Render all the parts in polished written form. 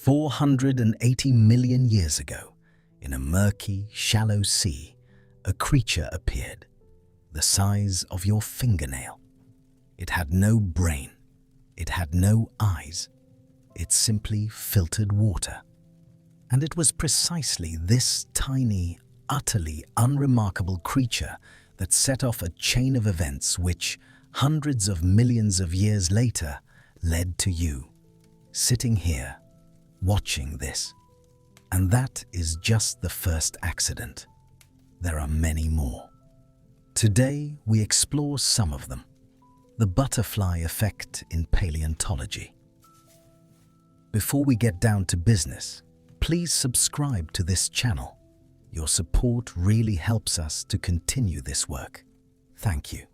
480 million years ago, in a murky, shallow sea, a creature appeared, the size of your fingernail. It had no brain. It had no eyes. It simply filtered water. And it was precisely this tiny, utterly unremarkable creature that set off a chain of events which, hundreds of millions of years later, led to you, sitting here, watching this. And that is just the first accident. There are many more. Today, we explore some of them. The butterfly effect in paleontology. Before we get down to business, please subscribe to this channel. Your support really helps us to continue this work. Thank you.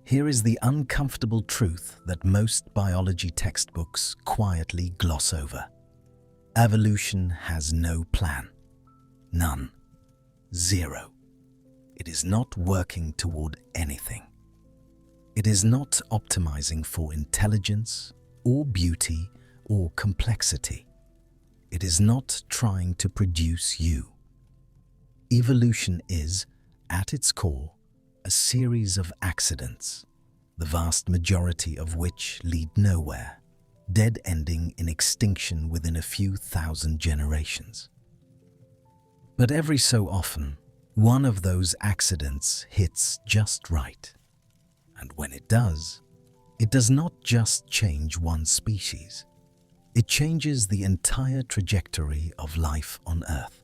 Here is the uncomfortable truth that most biology textbooks quietly gloss over. Evolution has no plan. None. Zero. It is not working toward anything. It is not optimizing for intelligence or beauty or complexity. It is not trying to produce you. Evolution is, at its core, a series of accidents, the vast majority of which lead nowhere, dead-ending in extinction within a few thousand generations. But every so often, one of those accidents hits just right. And when it does not just change one species. It changes the entire trajectory of life on Earth.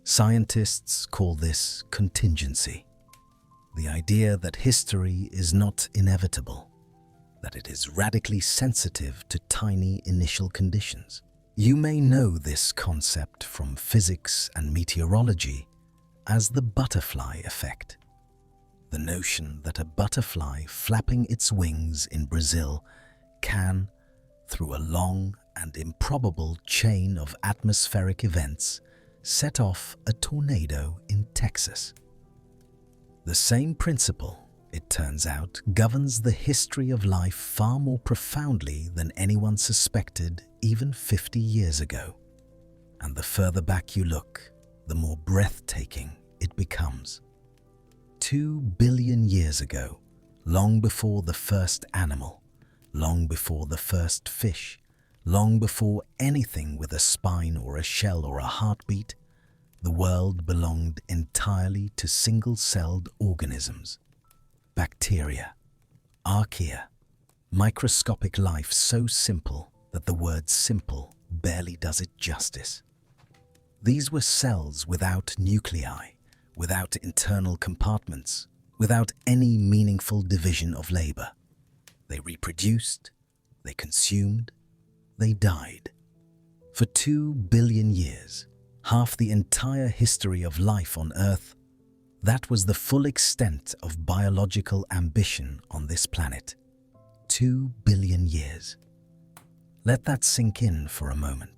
Scientists call this contingency. The idea that history is not inevitable, that it is radically sensitive to tiny initial conditions. You may know this concept from physics and meteorology as the butterfly effect. The notion that a butterfly flapping its wings in Brazil can, through a long and improbable chain of atmospheric events, set off a tornado in Texas. The same principle, it turns out, governs the history of life far more profoundly than anyone suspected even 50 years ago. And the further back you look, the more breathtaking it becomes. 2 billion years ago, long before the first animal, long before the first fish, long before anything with a spine or a shell or a heartbeat, the world belonged entirely to single-celled organisms. Bacteria, archaea, microscopic life so simple that the word simple barely does it justice. These were cells without nuclei, without internal compartments, without any meaningful division of labor. They reproduced, they consumed, they died. For 2 billion years, half the entire history of life on Earth, that was the full extent of biological ambition on this planet. 2 billion years. Let that sink in for a moment.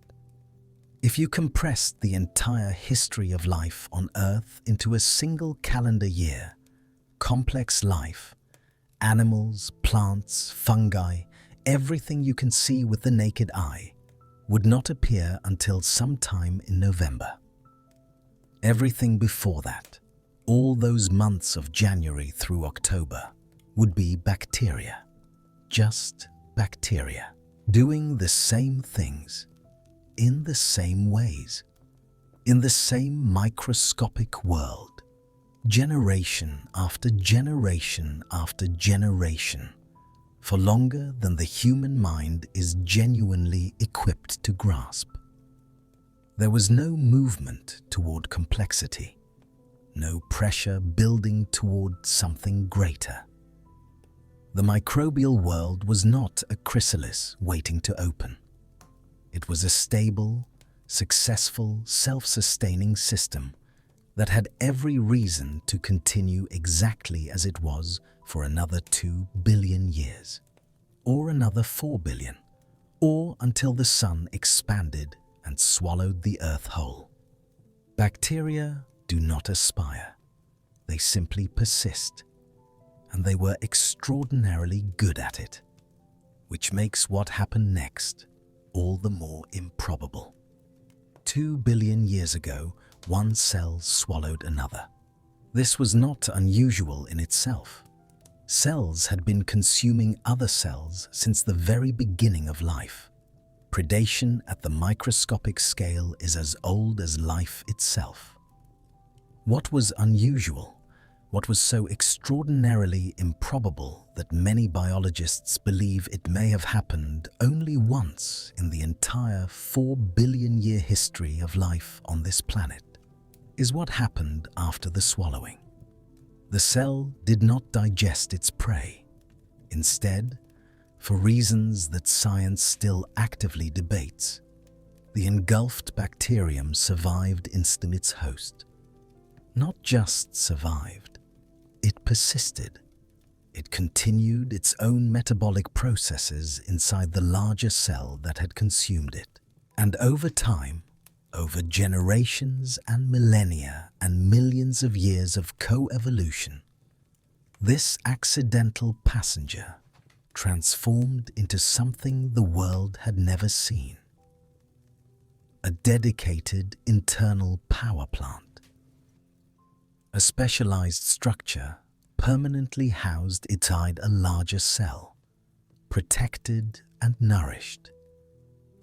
If you compressed the entire history of life on Earth into a single calendar year, complex life, animals, plants, fungi, everything you can see with the naked eye, would not appear until sometime in November. Everything before that, all those months of January through October, would be bacteria. Just bacteria, doing the same things, in the same ways, in the same microscopic world, generation after generation after generation, for longer than the human mind is genuinely equipped to grasp. There was no movement toward complexity, no pressure building toward something greater. The microbial world was not a chrysalis waiting to open. It was a stable, successful, self-sustaining system that had every reason to continue exactly as it was for another 2 billion years, or another 4 billion, or until the sun expanded and swallowed the earth whole. Bacteria do not aspire. They simply persist, and they were extraordinarily good at it, which makes what happened next all the more improbable. 2 billion years ago, one cell swallowed another. This was not unusual in itself. Cells had been consuming other cells since the very beginning of life. Predation at the microscopic scale is as old as life itself. What was unusual? What was so extraordinarily improbable that many biologists believe it may have happened only once in the entire 4 billion year history of life on this planet, is what happened after the swallowing. The cell did not digest its prey. Instead, for reasons that science still actively debates, the engulfed bacterium survived instead of its host. Not just survived, it persisted. It continued its own metabolic processes inside the larger cell that had consumed it. And over time, over generations and millennia and millions of years of co-evolution, this accidental passenger transformed into something the world had never seen. A dedicated internal power plant. A specialized structure permanently housed inside a larger cell, protected and nourished,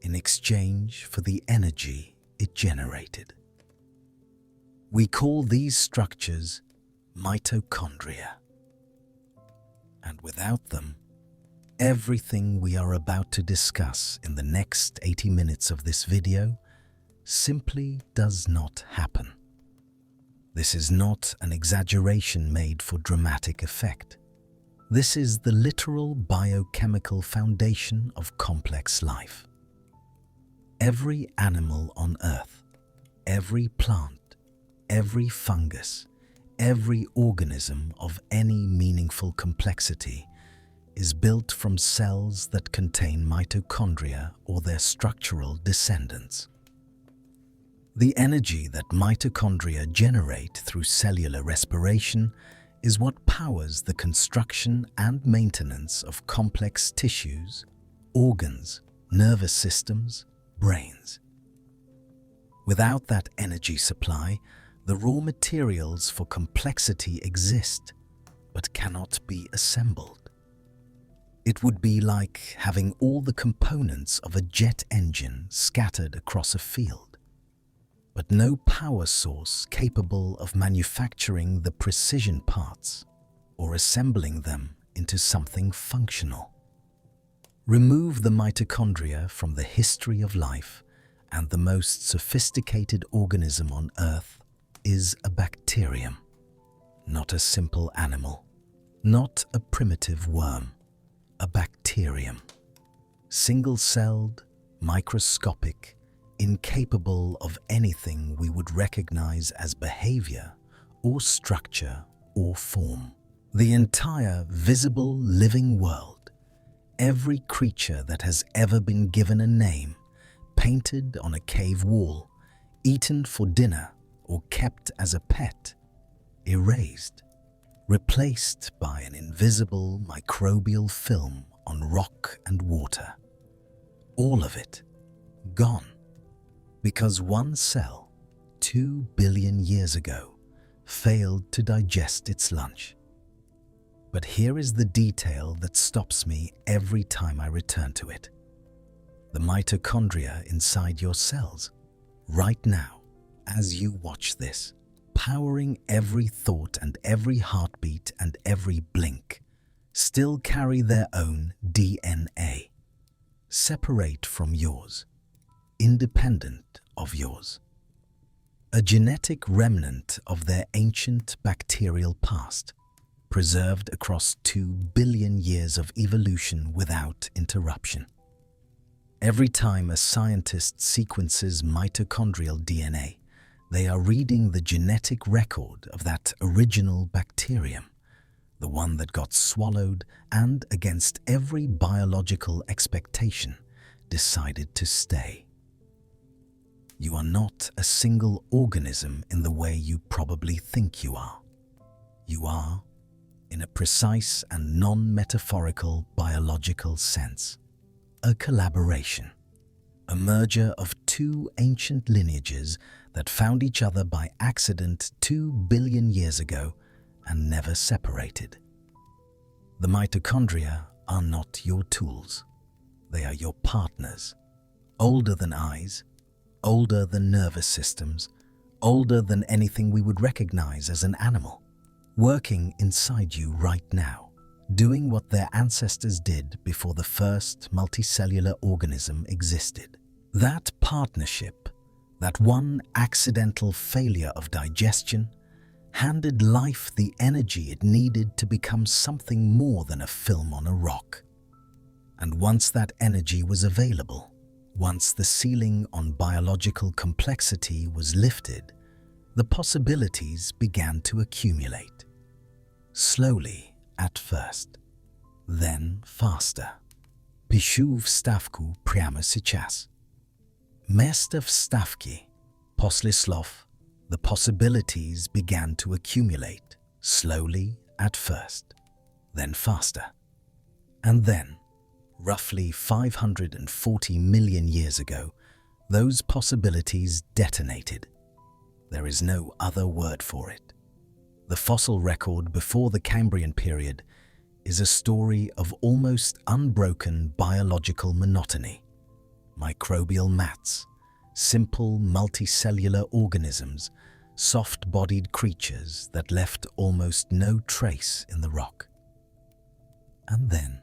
in exchange for the energy it generated. We call these structures mitochondria. And without them, everything we are about to discuss in the next 80 minutes of this video simply does not happen. This is not an exaggeration made for dramatic effect. This is the literal biochemical foundation of complex life. Every animal on Earth, every plant, every fungus, every organism of any meaningful complexity is built from cells that contain mitochondria or their structural descendants. The energy that mitochondria generate through cellular respiration is what powers the construction and maintenance of complex tissues, organs, nervous systems, brains. Without that energy supply, the raw materials for complexity exist, but cannot be assembled. It would be like having all the components of a jet engine scattered across a field, but no power source capable of manufacturing the precision parts or assembling them into something functional. Remove the mitochondria from the history of life, and the most sophisticated organism on Earth is a bacterium, not a simple animal, not a primitive worm, a bacterium. Single-celled, microscopic, incapable of anything we would recognize as behavior or structure or form. The entire visible living world, every creature that has ever been given a name, painted on a cave wall, eaten for dinner, or kept as a pet, erased, replaced by an invisible microbial film on rock and water. All of it gone, because one cell, 2 billion years ago, failed to digest its lunch. But here is the detail that stops me every time I return to it. The mitochondria inside your cells, right now, as you watch this, powering every thought and every heartbeat and every blink, still carry their own DNA, separate from yours, independent of yours. A genetic remnant of their ancient bacterial past, preserved across 2 billion years of evolution without interruption. Every time a scientist sequences mitochondrial DNA, they are reading the genetic record of that original bacterium, the one that got swallowed and, against every biological expectation, decided to stay. You are not a single organism in the way you probably think you are. You are, in a precise and non-metaphorical biological sense, a collaboration. a merger of two ancient lineages that found each other by accident 2 billion years ago and never separated. The mitochondria are not your tools. They are your partners. Older than eyes, older than nervous systems, older than anything we would recognize as an animal, working inside you right now, doing what their ancestors did before the first multicellular organism existed. That partnership, that one accidental failure of digestion, handed life the energy it needed to become something more than a film on a rock. And once that energy was available, once the ceiling on biological complexity was lifted, the possibilities began to accumulate. Slowly at first, then faster. Pishuu wstawku priamo сейчас. Место wstawki, после слов, the possibilities began to accumulate, slowly at first, then faster. And then, roughly 540 million years ago, those possibilities detonated. There is no other word for it. The fossil record before the Cambrian period is a story of almost unbroken biological monotony. Microbial mats, simple multicellular organisms, soft-bodied creatures that left almost no trace in the rock. And then,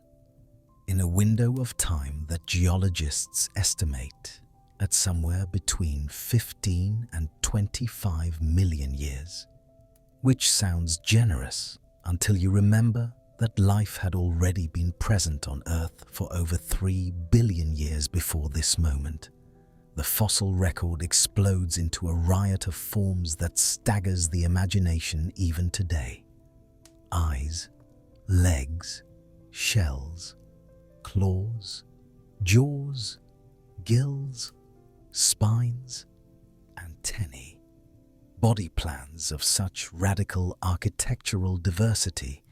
in a window of time that geologists estimate at somewhere between 15 and 25 million years, which sounds generous until you remember that life had already been present on Earth for over 3 billion years before this moment. The fossil record explodes into a riot of forms that staggers the imagination even today. Eyes, legs, shells, claws, jaws, gills, spines, antennae. Body plans of such radical architectural diversity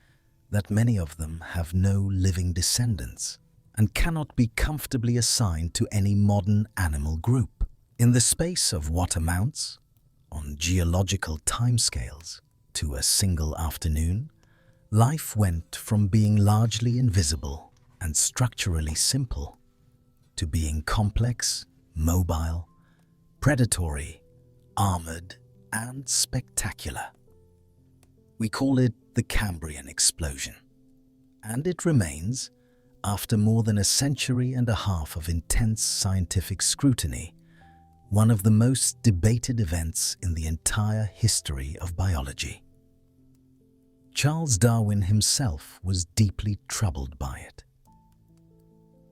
that many of them have no living descendants and cannot be comfortably assigned to any modern animal group. In the space of what amounts, on geological timescales, to a single afternoon, life went from being largely invisible and structurally simple to being complex, mobile, predatory, armored, and spectacular. We call it the Cambrian explosion, and it remains, after more than a century and a half of intense scientific scrutiny, one of the most debated events in the entire history of biology. Charles Darwin himself was deeply troubled by it.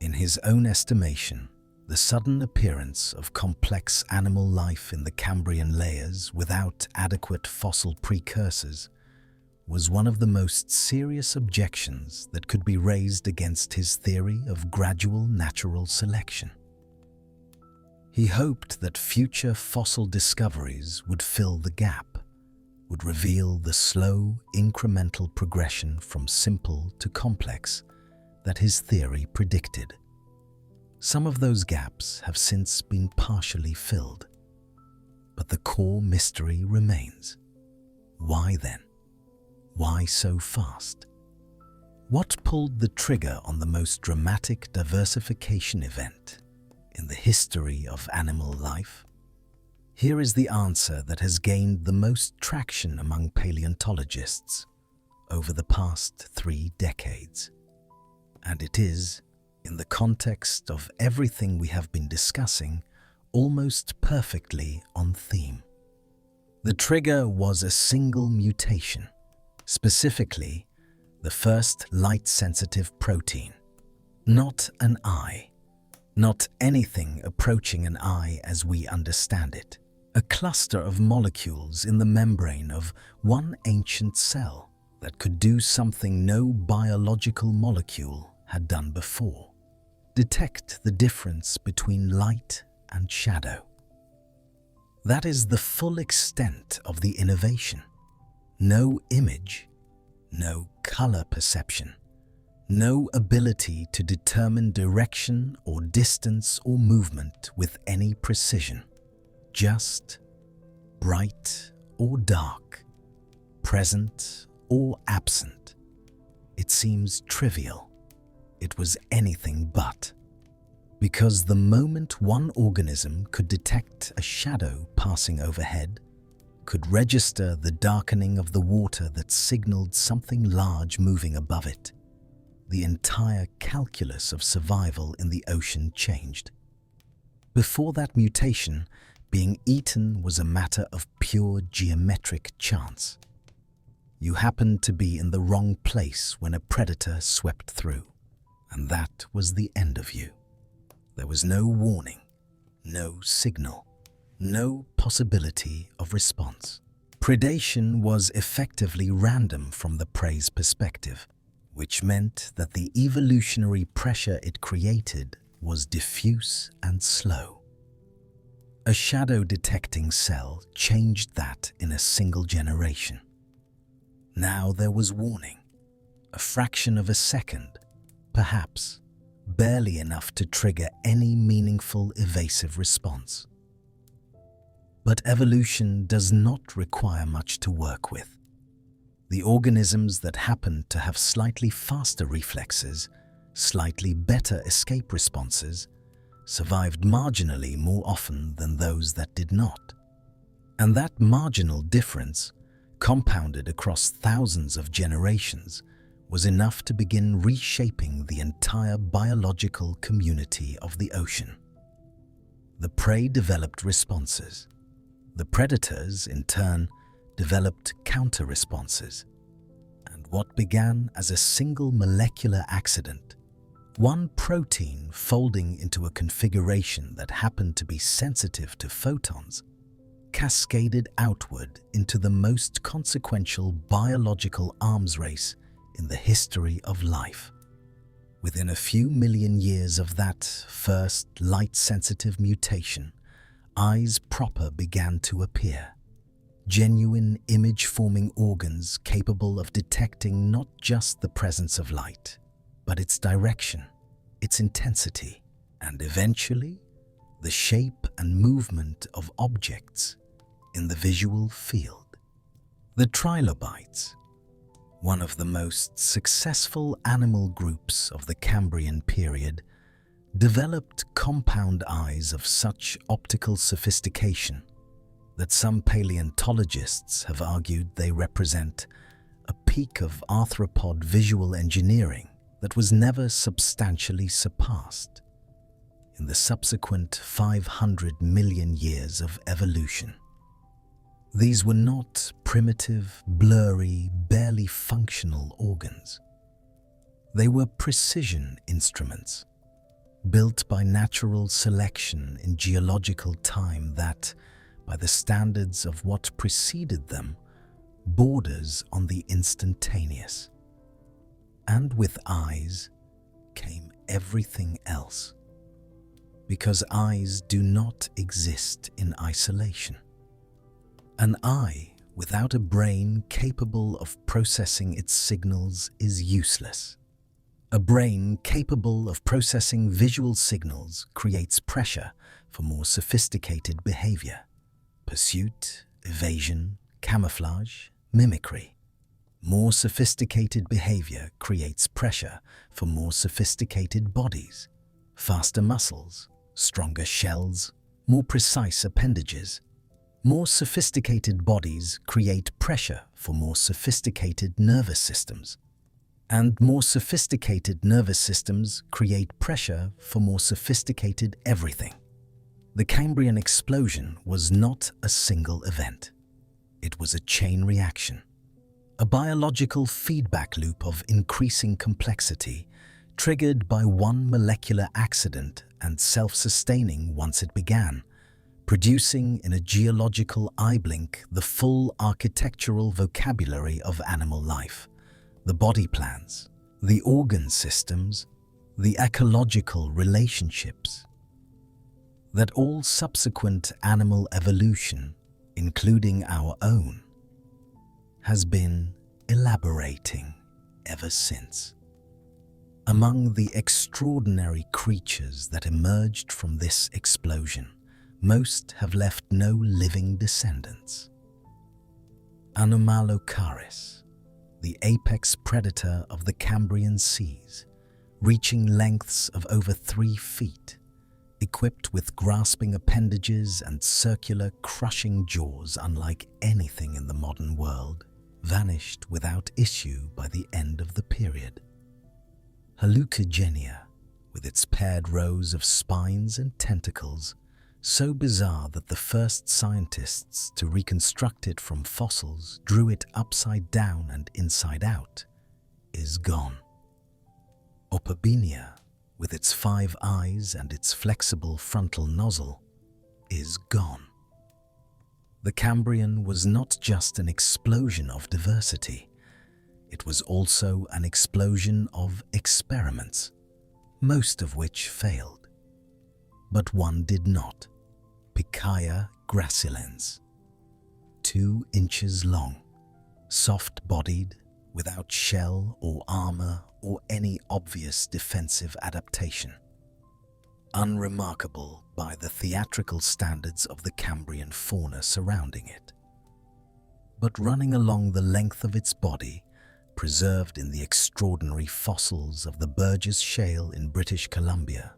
In his own estimation, the sudden appearance of complex animal life in the Cambrian layers without adequate fossil precursors was one of the most serious objections that could be raised against his theory of gradual natural selection. He hoped that future fossil discoveries would fill the gap, would reveal the slow, incremental progression from simple to complex that his theory predicted. Some of those gaps have since been partially filled, but the core mystery remains. Why then? Why so fast? What pulled the trigger on the most dramatic diversification event in the history of animal life? Here is the answer that has gained the most traction among paleontologists over the past 3 decades. And it is, in the context of everything we have been discussing, almost perfectly on theme. The trigger was a single mutation, specifically the first light-sensitive protein. Not an eye, not anything approaching an eye as we understand it. A cluster of molecules in the membrane of one ancient cell that could do something no biological molecule had done before. Detect the difference between light and shadow. That is the full extent of the innovation. No image, no color perception, No ability to determine direction or distance or movement with any precision. Just bright or dark, present or absent. It seems trivial. It was anything but. Because the moment one organism could detect a shadow passing overhead, could register the darkening of the water that signaled something large moving above it, the entire calculus of survival in the ocean changed. Before that mutation, being eaten was a matter of pure geometric chance. You happened to be in the wrong place when a predator swept through, and that was the end of you. There was no warning, no signal, no possibility of response. Predation was effectively random from the prey's perspective, which meant that the evolutionary pressure it created was diffuse and slow. A shadow-detecting cell changed that in a single generation. Now there was warning, a fraction of a second, perhaps, barely enough to trigger any meaningful evasive response. But evolution does not require much to work with. The organisms that happened to have slightly faster reflexes, slightly better escape responses, survived marginally more often than those that did not. And that marginal difference, compounded across thousands of generations, was enough to begin reshaping the entire biological community of the ocean. The prey developed responses. The predators, in turn, developed counter-responses. And what began as a single molecular accident, one protein folding into a configuration that happened to be sensitive to photons, cascaded outward into the most consequential biological arms race in the history of life. Within a few million years of that first light-sensitive mutation, eyes proper began to appear. Genuine image-forming organs capable of detecting not just the presence of light, but its direction, its intensity, and eventually, the shape and movement of objects in the visual field. The trilobites, one of the most successful animal groups of the Cambrian period, developed compound eyes of such optical sophistication that some paleontologists have argued they represent a peak of arthropod visual engineering that was never substantially surpassed in the subsequent 500 million years of evolution. These were not primitive, blurry, barely functional organs. They were precision instruments, built by natural selection in geological time that, by the standards of what preceded them, borders on the instantaneous. And with eyes came everything else, because eyes do not exist in isolation. An eye without a brain capable of processing its signals is useless. A brain capable of processing visual signals creates pressure for more sophisticated behavior: pursuit, evasion, camouflage, mimicry. More sophisticated behavior creates pressure for more sophisticated bodies, faster muscles, stronger shells, more precise appendages. More sophisticated bodies create pressure for more sophisticated nervous systems, and more sophisticated nervous systems create pressure for more sophisticated everything. The Cambrian explosion was not a single event. It was a chain reaction, a biological feedback loop of increasing complexity, triggered by one molecular accident and self-sustaining once it began, producing in a geological eye blink the full architectural vocabulary of animal life, the body plans, the organ systems, the ecological relationships that all subsequent animal evolution, including our own, has been elaborating ever since. Among the extraordinary creatures that emerged from this explosion, most have left no living descendants. Anomalocaris, the apex predator of the Cambrian seas, reaching lengths of over 3 feet, equipped with grasping appendages and circular, crushing jaws unlike anything in the modern world, vanished without issue by the end of the period. Hallucigenia, with its paired rows of spines and tentacles, so bizarre that the first scientists to reconstruct it from fossils drew it upside down and inside out, is gone. Opabenia, with its 5 eyes and its flexible frontal nozzle, is gone. The Cambrian was not just an explosion of diversity, it was also an explosion of experiments, most of which failed. But one did not. Picaia gracilens, 2 inches long, soft-bodied, without shell or armor or any obvious defensive adaptation. Unremarkable by the theatrical standards of the Cambrian fauna surrounding it. But running along the length of its body, preserved in the extraordinary fossils of the Burgess Shale in British Columbia,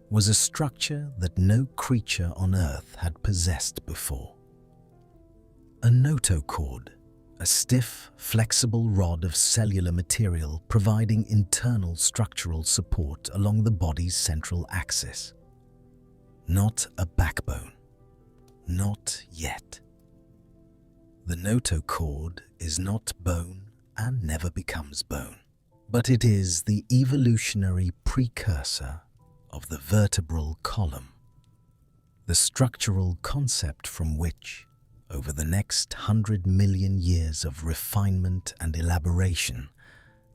was a structure that no creature on Earth had possessed before. A notochord, a stiff, flexible rod of cellular material providing internal structural support along the body's central axis. Not a backbone. Not yet. The notochord is not bone and never becomes bone, but it is the evolutionary precursor of the vertebral column, the structural concept from which, over the next 100 million years of refinement and elaboration,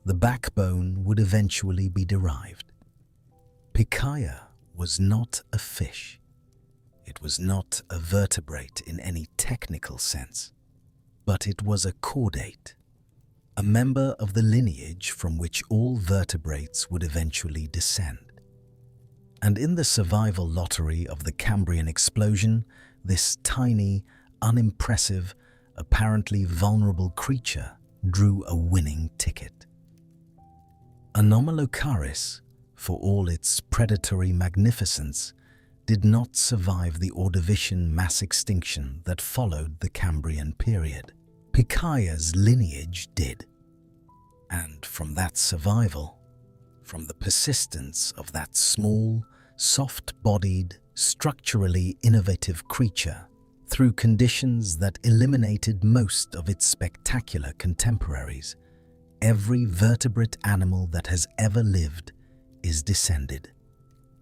the backbone would eventually be derived. Picaia was not a fish. It was not a vertebrate in any technical sense, but it was a chordate, a member of the lineage from which all vertebrates would eventually descend. And in the survival lottery of the Cambrian explosion, this tiny, unimpressive, apparently vulnerable creature drew a winning ticket. Anomalocaris, for all its predatory magnificence, did not survive the Ordovician mass extinction that followed the Cambrian period. Picaia's lineage did. And from that survival, from the persistence of that small, soft-bodied, structurally innovative creature, through conditions that eliminated most of its spectacular contemporaries, every vertebrate animal that has ever lived is descended.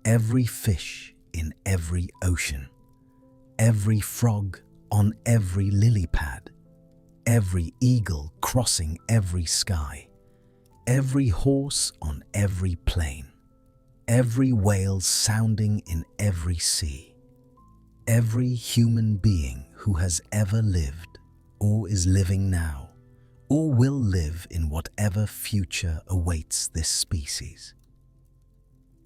Every fish in every ocean, every frog on every lily pad, every eagle crossing every sky, every horse on every plain, every whale sounding in every sea, every human being who has ever lived, or is living now, or will live in whatever future awaits this species.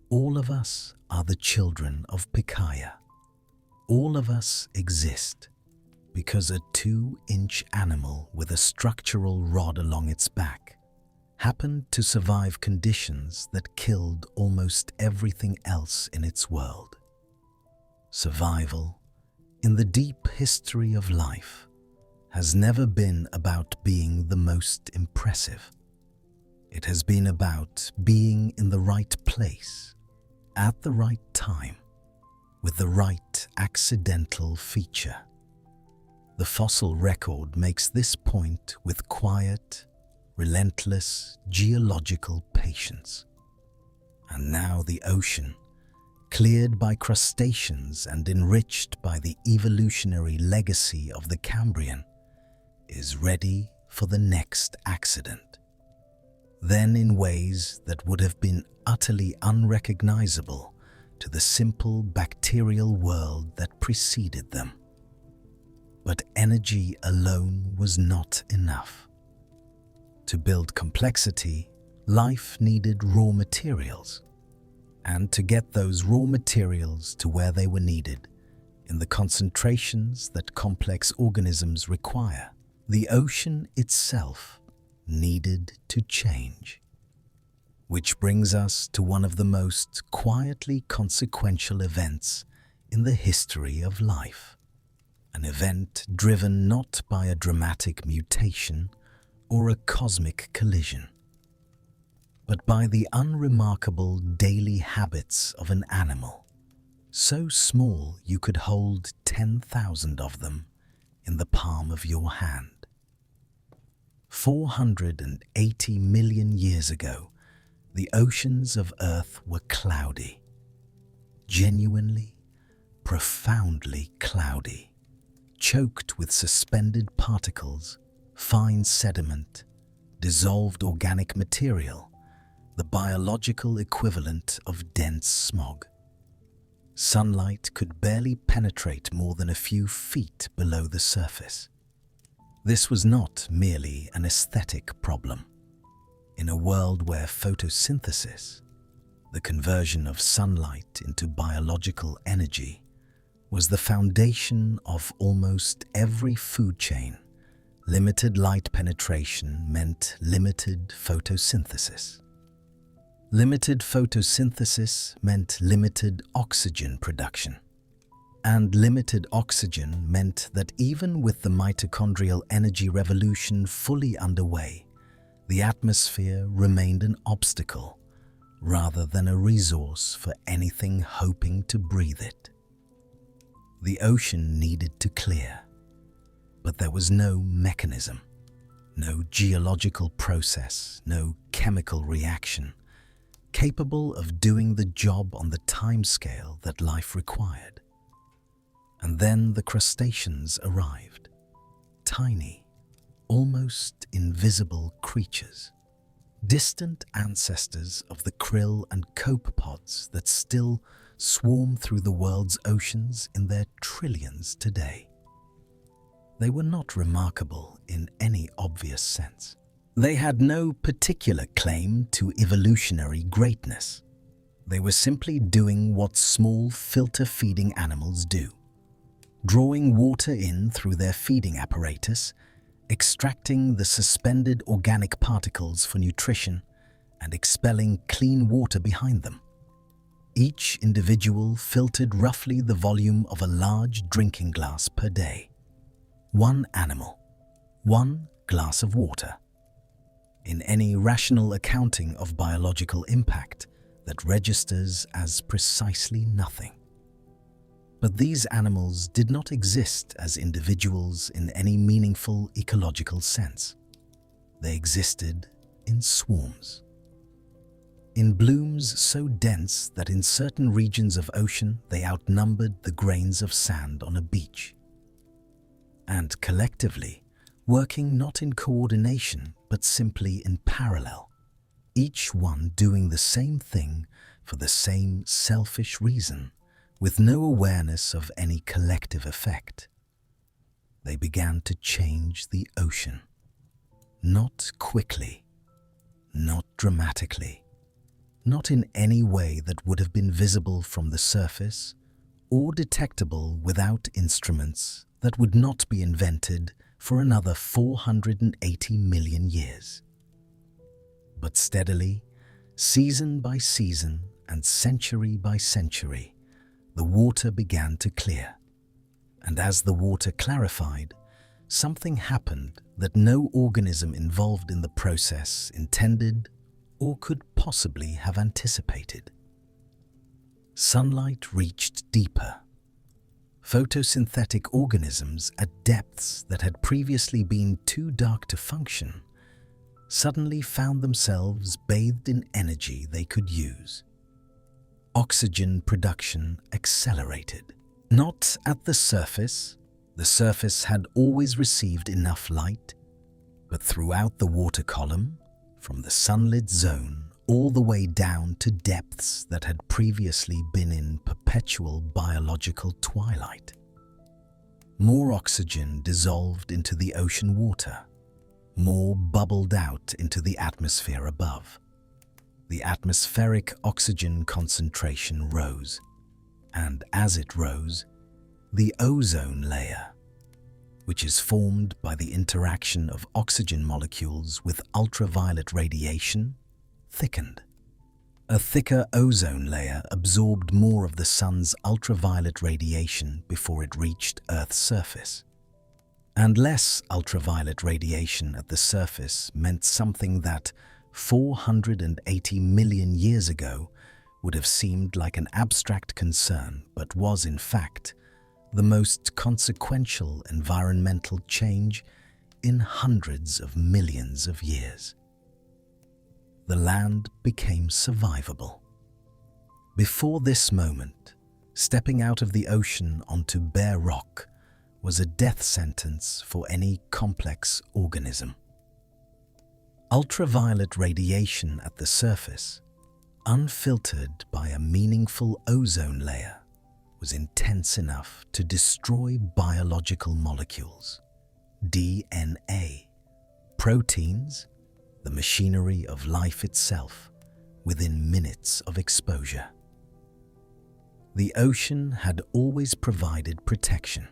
All of us are the children of Picaia. All of us exist because a 2-inch animal with a structural rod along its back happened to survive conditions that killed almost everything else in its world. Survival, in the deep history of life, has never been about being the most impressive. It has been about being in the right place, at the right time, with the right accidental feature. The fossil record makes this point with quiet, relentless geological patience. And now the ocean, cleared by crustaceans and enriched by the evolutionary legacy of the Cambrian, is ready for the next accident. Then in ways that would have been utterly unrecognizable to the simple bacterial world that preceded them. But energy alone was not enough. To build complexity, life needed raw materials. And to get those raw materials to where they were needed, in the concentrations that complex organisms require, the ocean itself needed to change. Which brings us to one of the most quietly consequential events in the history of life. An event driven not by a dramatic mutation or a cosmic collision, but by the unremarkable daily habits of an animal, so small you could hold 10,000 of them in the palm of your hand. 480 million years ago, the oceans of Earth were cloudy, genuinely, profoundly cloudy, choked with suspended particles, fine sediment, dissolved organic material, the biological equivalent of dense smog. Sunlight could barely penetrate more than a few feet below the surface. This was not merely an aesthetic problem. In a world where photosynthesis, the conversion of sunlight into biological energy, was the foundation of almost every food chain, limited light penetration meant limited photosynthesis. Limited photosynthesis meant limited oxygen production. And limited oxygen meant that even with the mitochondrial energy revolution fully underway, the atmosphere remained an obstacle rather than a resource for anything hoping to breathe it. The ocean needed to clear, but there was no mechanism, no geological process, no chemical reaction capable of doing the job on the timescale that life required. And then the crustaceans arrived, tiny, almost invisible creatures, distant ancestors of the krill and copepods that still swarm through the world's oceans in their trillions today. They were not remarkable in any obvious sense. They had no particular claim to evolutionary greatness. They were simply doing what small filter-feeding animals do, drawing water in through their feeding apparatus, extracting the suspended organic particles for nutrition, and expelling clean water behind them. Each individual filtered roughly the volume of a large drinking glass per day. One animal, one glass of water. In any rational accounting of biological impact that registers as precisely nothing. But these animals did not exist as individuals in any meaningful ecological sense. They existed in swarms. In blooms so dense that in certain regions of ocean they outnumbered the grains of sand on a beach. And collectively, working not in coordination but simply in parallel, each one doing the same thing for the same selfish reason, with no awareness of any collective effect. They began to change the ocean. Not quickly, not dramatically, not in any way that would have been visible from the surface or detectable without instruments that would not be invented for another 480 million years. But steadily, season by season and century by century, the water began to clear. And as the water clarified, something happened that no organism involved in the process intended or could possibly have anticipated. Sunlight reached deeper. Photosynthetic organisms at depths that had previously been too dark to function suddenly found themselves bathed in energy they could use. Oxygen production accelerated. Not at the surface had always received enough light, but throughout the water column, from the sunlit zone all the way down to depths that had previously been in perpetual biological twilight. More oxygen dissolved into the ocean water, more bubbled out into the atmosphere above. the atmospheric oxygen concentration rose, and as it rose, the ozone layer, which is formed by the interaction of oxygen molecules with ultraviolet radiation, thickened. A thicker ozone layer absorbed more of the sun's ultraviolet radiation before it reached Earth's surface. And less ultraviolet radiation at the surface meant something that 480 million years ago would have seemed like an abstract concern, but was in fact the most consequential environmental change in hundreds of millions of years. The land became survivable. Before this moment, stepping out of the ocean onto bare rock was a death sentence for any complex organism. Ultraviolet radiation at the surface, unfiltered by a meaningful ozone layer, was intense enough to destroy biological molecules, DNA, proteins, the machinery of life itself, within minutes of exposure. The ocean had always provided protection.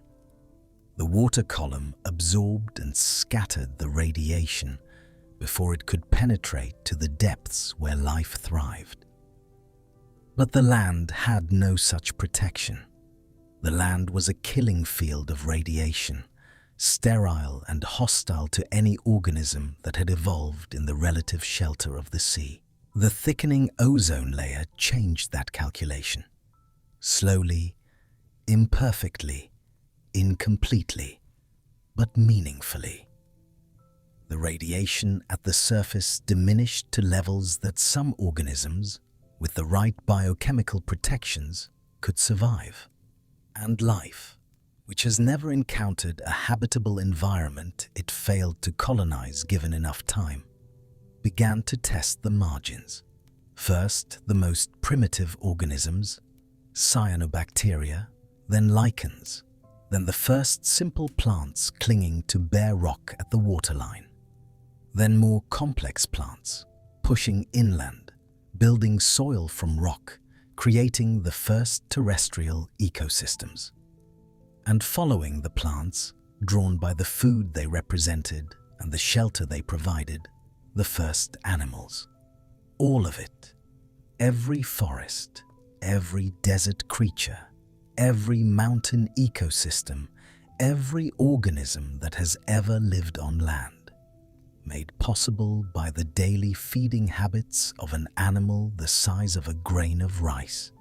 The water column absorbed and scattered the radiation before it could penetrate to the depths where life thrived. But the land had no such protection. The land was a killing field of radiation, sterile and hostile to any organism that had evolved in the relative shelter of the sea. The thickening ozone layer changed that calculation. Slowly, imperfectly, incompletely, but meaningfully. The radiation at the surface diminished to levels that some organisms, with the right biochemical protections, could survive. And life, which has never encountered a habitable environment it failed to colonize given enough time, began to test the margins. First, the most primitive organisms, cyanobacteria, then lichens, then the first simple plants clinging to bare rock at the waterline, then more complex plants, pushing inland, building soil from rock, creating the first terrestrial ecosystems. And following the plants, drawn by the food they represented and the shelter they provided, the first animals. All of it, every forest, every desert creature, every mountain ecosystem, every organism that has ever lived on land, made possible by the daily feeding habits of an animal the size of a grain of rice.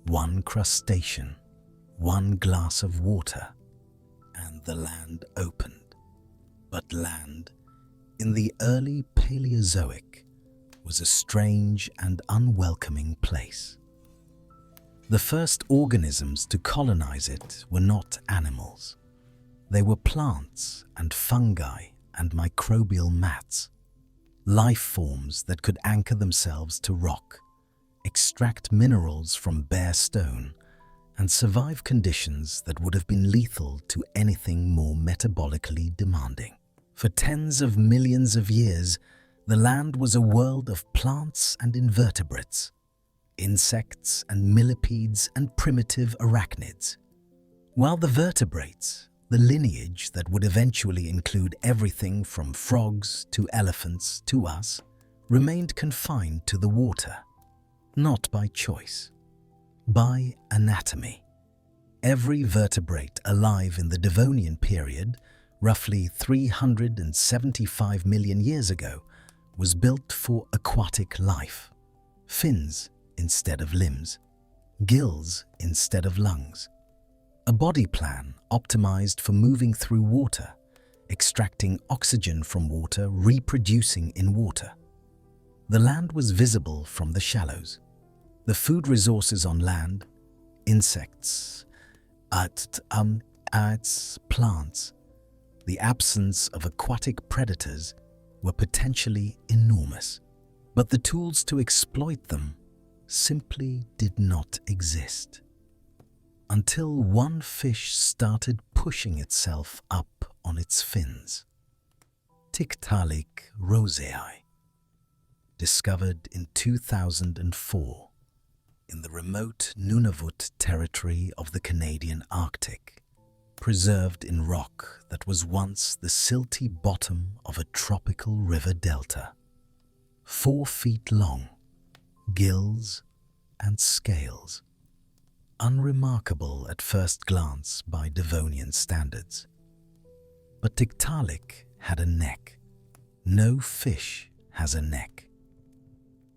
One crustacean, one glass of water, and the land opened. But land, in the early Paleozoic, was a strange and unwelcoming place. The first organisms to colonize it were not animals. They were plants and fungi and microbial mats, life forms that could anchor themselves to rock, extract minerals from bare stone, and survive conditions that would have been lethal to anything more metabolically demanding. For tens of millions of years, the land was a world of plants and invertebrates, insects and millipedes and primitive arachnids, while the vertebrates, the lineage that would eventually include everything from frogs to elephants to us, remained confined to the water, not by choice, by anatomy. Every vertebrate alive in the Devonian period, roughly 375 million years ago, was built for aquatic life. Fins instead of limbs, gills instead of lungs. A body plan optimized for moving through water, extracting oxygen from water, reproducing in water. The land was visible from the shallows. The food resources on land, insects, plants, the absence of aquatic predators were potentially enormous, but the tools to exploit them simply did not exist. Until one fish started pushing itself up on its fins. Tiktaalik rosei. discovered in 2004 in the remote Nunavut territory of the Canadian Arctic, preserved in rock that was once the silty bottom of a tropical river delta. 4 feet long, gills and scales. Unremarkable at first glance by Devonian standards. But Tiktaalik had a neck. No fish has a neck.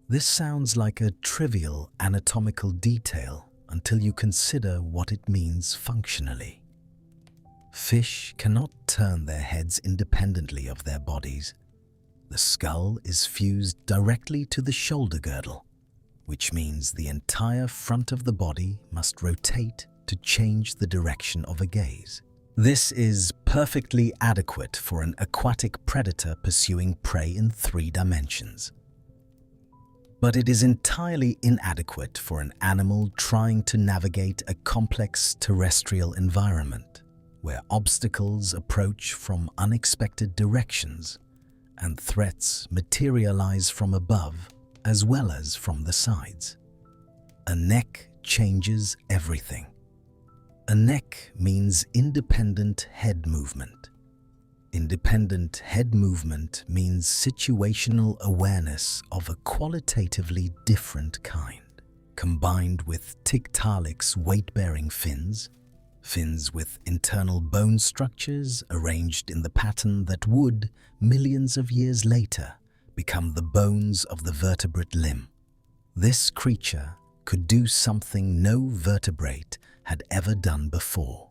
This sounds like a trivial anatomical detail until you consider what it means functionally. Fish cannot turn their heads independently of their bodies. The skull is fused directly to the shoulder girdle, which means the entire front of the body must rotate to change the direction of a gaze. This is perfectly adequate for an aquatic predator pursuing prey in 3 dimensions. But it is entirely inadequate for an animal trying to navigate a complex terrestrial environment, where obstacles approach from unexpected directions and threats materialize from above as well as from the sides. A neck changes everything. A neck means independent head movement. Independent head movement means situational awareness of a qualitatively different kind, combined with Tiktaalik's weight-bearing fins, fins with internal bone structures arranged in the pattern that would, millions of years later, become the bones of the vertebrate limb. This creature could do something no vertebrate had ever done before.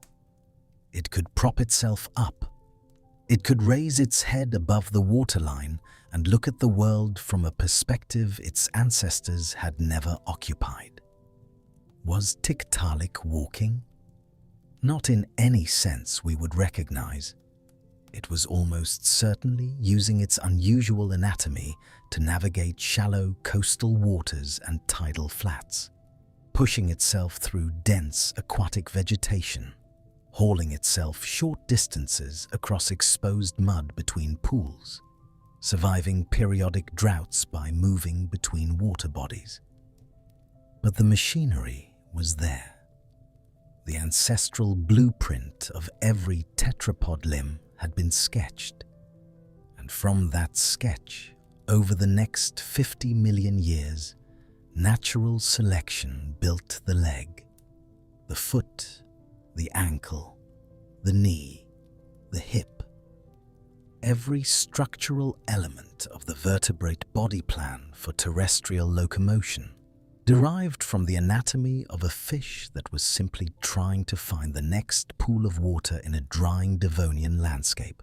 It could prop itself up. It could raise its head above the waterline and look at the world from a perspective its ancestors had never occupied. Was Tiktaalik walking? Not in any sense we would recognize. It was almost certainly using its unusual anatomy to navigate shallow coastal waters and tidal flats, pushing itself through dense aquatic vegetation, hauling itself short distances across exposed mud between pools, surviving periodic droughts by moving between water bodies. But the machinery was there. The ancestral blueprint of every tetrapod limb had been sketched, and from that sketch, over the next 50 million years, natural selection built the leg, the foot, the ankle, the knee, the hip. Every structural element of the vertebrate body plan for terrestrial locomotion derived from the anatomy of a fish that was simply trying to find the next pool of water in a drying Devonian landscape.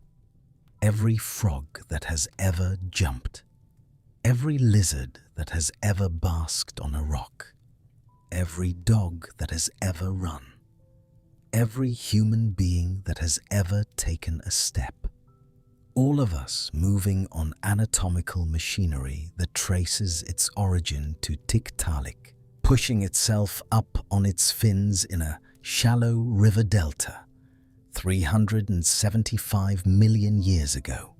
Every frog that has ever jumped, every lizard that has ever basked on a rock, every dog that has ever run, every human being that has ever taken a step. All of us moving on anatomical machinery that traces its origin to Tiktaalik, pushing itself up on its fins in a shallow river delta 375 million years ago.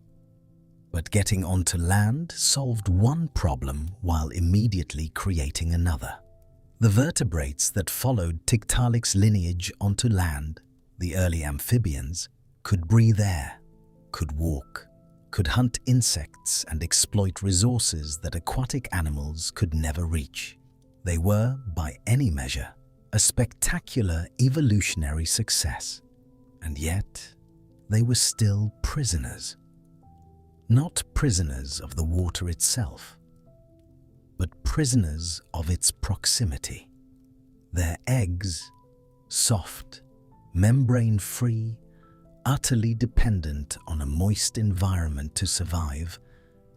But getting onto land solved one problem while immediately creating another. The vertebrates that followed Tiktaalik's lineage onto land, the early amphibians, could breathe air, could walk, could hunt insects and exploit resources that aquatic animals could never reach. They were, by any measure, a spectacular evolutionary success. And yet, they were still prisoners. Not prisoners of the water itself, but prisoners of its proximity. Their eggs, soft, membrane-free, utterly dependent on a moist environment to survive,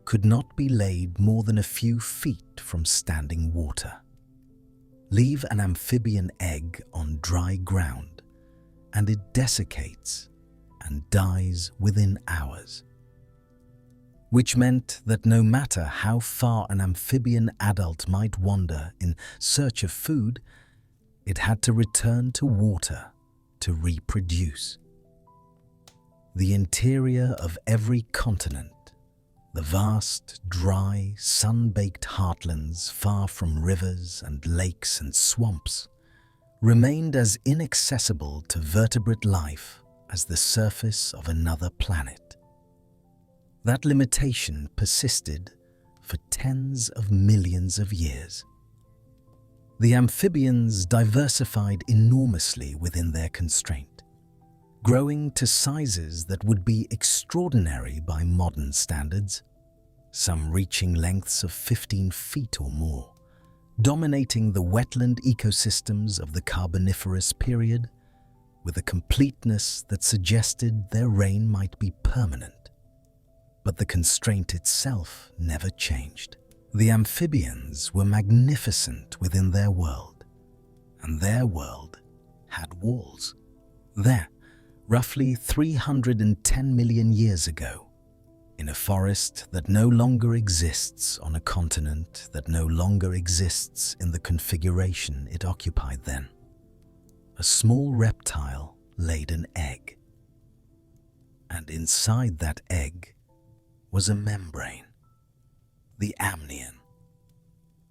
could not be laid more than a few feet from standing water. Leave an amphibian egg on dry ground, and it desiccates and dies within hours. Which meant that no matter how far an amphibian adult might wander in search of food, it had to return to water to reproduce. The interior of every continent, The vast, dry, sun-baked heartlands far from rivers and lakes and swamps remained as inaccessible to vertebrate life as the surface of another planet. That limitation persisted for tens of millions of years. The amphibians diversified enormously within their constraint, growing to sizes that would be extraordinary by modern standards, some reaching lengths of 15 feet or more, dominating the wetland ecosystems of the Carboniferous period with a completeness that suggested their reign might be permanent. But the constraint itself never changed. The amphibians were magnificent within their world, and their world had walls. There, roughly 310 million years ago, in a forest that no longer exists on a continent that no longer exists in the configuration it occupied then, a small reptile laid an egg. And inside that egg was a membrane, the amnion,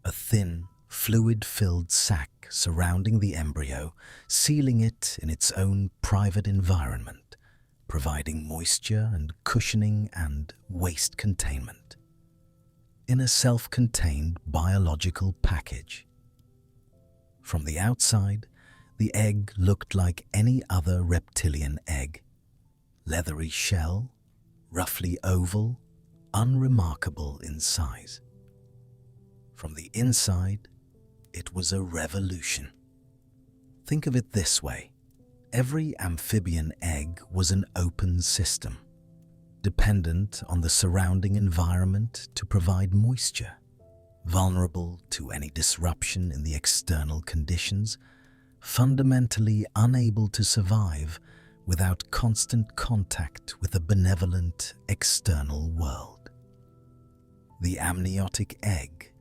a thin, fluid-filled sac surrounding the embryo, sealing it in its own private environment, providing moisture and cushioning and waste containment in a self-contained biological package. From the outside, the egg looked like any other reptilian egg. Leathery shell, roughly oval, unremarkable in size. From the inside, it was a revolution. Think of it this way. Every amphibian egg was an open system, dependent on the surrounding environment to provide moisture, vulnerable to any disruption in the external conditions, fundamentally unable to survive without constant contact with a benevolent external world. The amniotic egg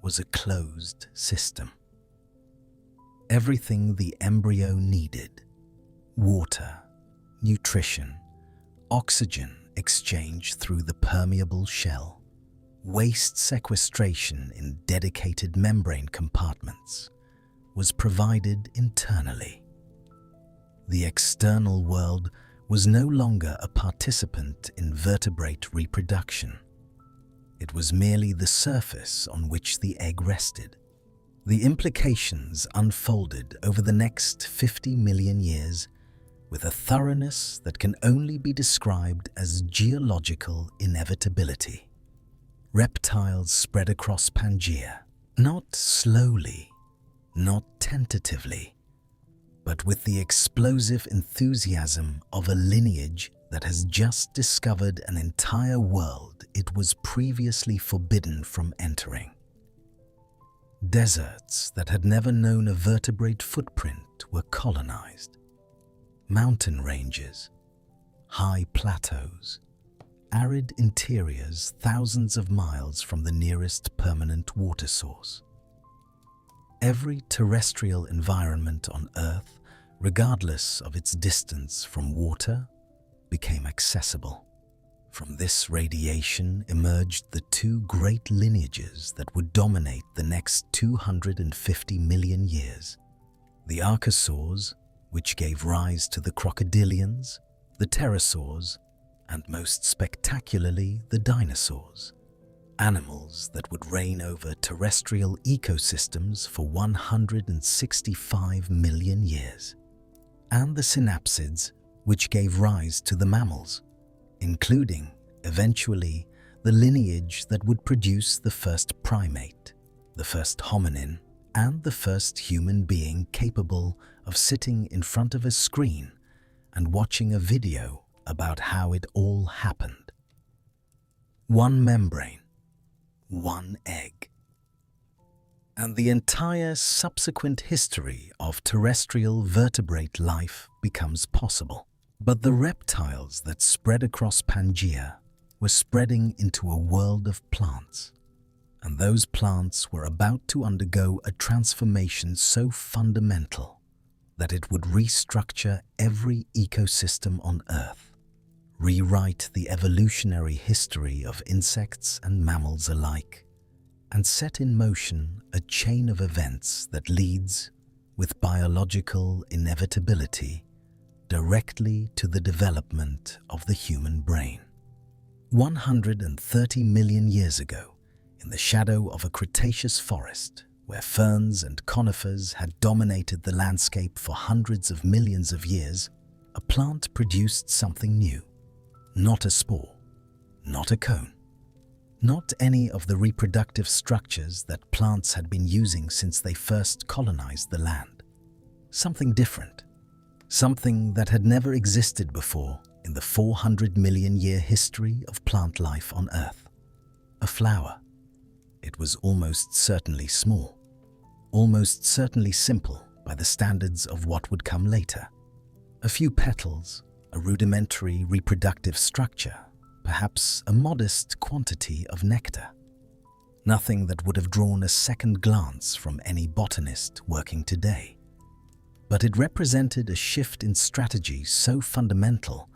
was a closed system. Everything the embryo needed, water, nutrition, oxygen exchanged through the permeable shell, waste sequestration in dedicated membrane compartments, was provided internally. The external world was no longer a participant in vertebrate reproduction. It was merely the surface on which the egg rested. The implications unfolded over the next 50 million years with a thoroughness that can only be described as geological inevitability. Reptiles spread across Pangaea, not slowly, not tentatively, but with the explosive enthusiasm of a lineage that has just discovered an entire world it was previously forbidden from entering. Deserts that had never known a vertebrate footprint were colonized. Mountain ranges, high plateaus, arid interiors thousands of miles from the nearest permanent water source. Every terrestrial environment on Earth, regardless of its distance from water, became accessible. From this radiation emerged the two great lineages that would dominate the next 250 million years. The archosaurs, which gave rise to the crocodilians, the pterosaurs, and most spectacularly the dinosaurs. Animals that would reign over terrestrial ecosystems for 165 million years. And the synapsids, which gave rise to the mammals, including, eventually, the lineage that would produce the first primate, the first hominin, and the first human being capable of sitting in front of a screen and watching a video about how it all happened. One membrane, one egg. And the entire subsequent history of terrestrial vertebrate life becomes possible. But the reptiles that spread across Pangaea were spreading into a world of plants. And those plants were about to undergo a transformation so fundamental that it would restructure every ecosystem on Earth, rewrite the evolutionary history of insects and mammals alike, and set in motion a chain of events that leads, with biological inevitability, directly to the development of the human brain. 130 million years ago, in the shadow of a Cretaceous forest, where ferns and conifers had dominated the landscape for hundreds of millions of years, a plant produced something new. Not a spore, not a cone, not any of the reproductive structures that plants had been using since they first colonized the land. Something different, something that had never existed before in the 400 million year history of plant life on Earth. A flower. It was almost certainly small, almost certainly simple by the standards of what would come later. A few petals, a rudimentary reproductive structure, perhaps a modest quantity of nectar. Nothing that would have drawn a second glance from any botanist working today. But it represented a shift in strategy so fundamental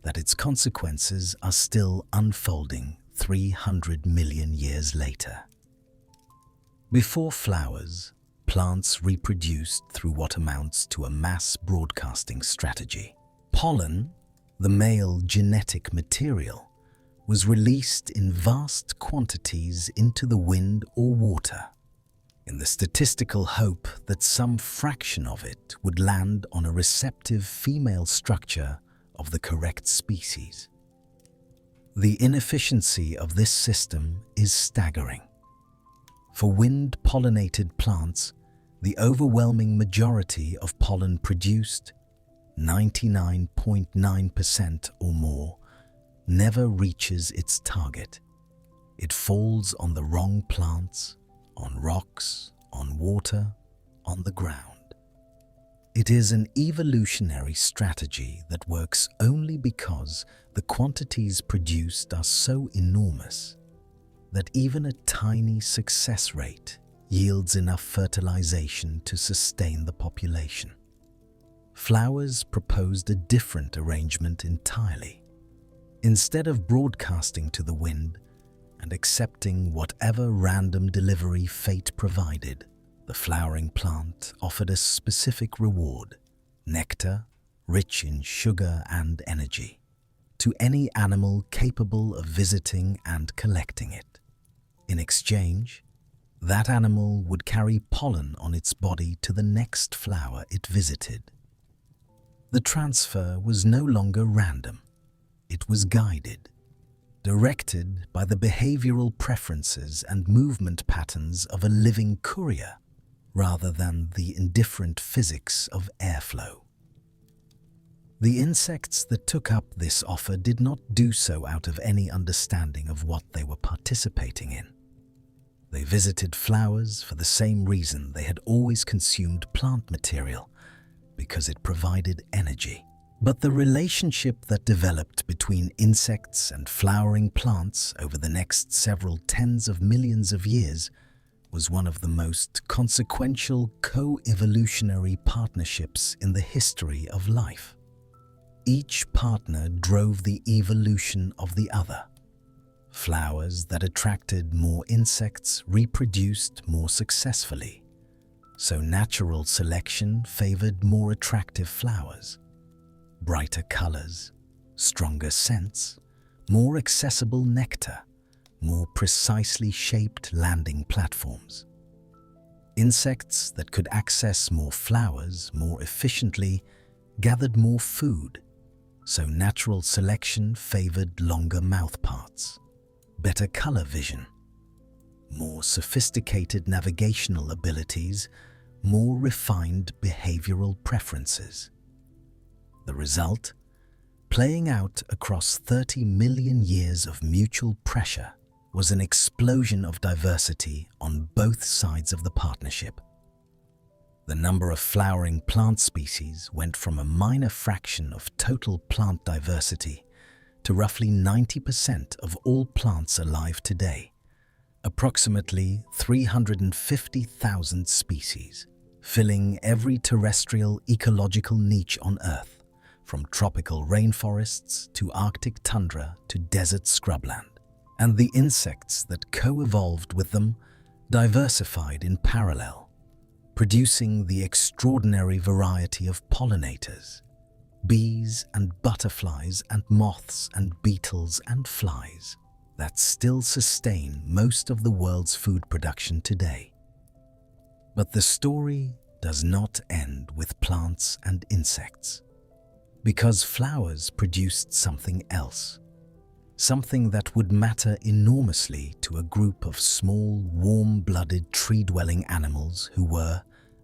that its consequences are still unfolding 300 million years later. Before flowers, plants reproduced through what amounts to a mass broadcasting strategy. Pollen, the male genetic material, was released in vast quantities into the wind or water, in the statistical hope that some fraction of it would land on a receptive female structure of the correct species. The inefficiency of this system is staggering. For wind-pollinated plants, the overwhelming majority of pollen produced, 99.9% or more, never reaches its target. It falls on the wrong plants, on rocks, on water, on the ground. It is an evolutionary strategy that works only because the quantities produced are so enormous that even a tiny success rate yields enough fertilization to sustain the population. Flowers proposed a different arrangement entirely. Instead of broadcasting to the wind and accepting whatever random delivery fate provided, the flowering plant offered a specific reward, nectar, rich in sugar and energy, to any animal capable of visiting and collecting it. In exchange, that animal would carry pollen on its body to the next flower it visited. The transfer was no longer random. It was guided, directed by the behavioral preferences and movement patterns of a living courier, rather than the indifferent physics of airflow. The insects that took up this offer did not do so out of any understanding of what they were participating in. They visited flowers for the same reason they had always consumed plant material, because it provided energy. But the relationship that developed between insects and flowering plants over the next several tens of millions of years was one of the most consequential co-evolutionary partnerships in the history of life. Each partner drove the evolution of the other. Flowers that attracted more insects reproduced more successfully, so natural selection favored more attractive flowers. Brighter colors, stronger scents, more accessible nectar, more precisely shaped landing platforms. Insects that could access more flowers more efficiently gathered more food, so natural selection favored longer mouthparts, better color vision, more sophisticated navigational abilities, more refined behavioral preferences. The result? Playing out across 30 million years of mutual pressure was an explosion of diversity on both sides of the partnership. The number of flowering plant species went from a minor fraction of total plant diversity to roughly 90% of all plants alive today, approximately 350,000 species, filling every terrestrial ecological niche on Earth, from tropical rainforests to Arctic tundra to desert scrubland. And the insects that co-evolved with them diversified in parallel, producing the extraordinary variety of pollinators, bees and butterflies and moths and beetles and flies that still sustain most of the world's food production today. But the story does not end with plants and insects, because flowers produced something else, something that would matter enormously to a group of small, warm-blooded, tree-dwelling animals who were,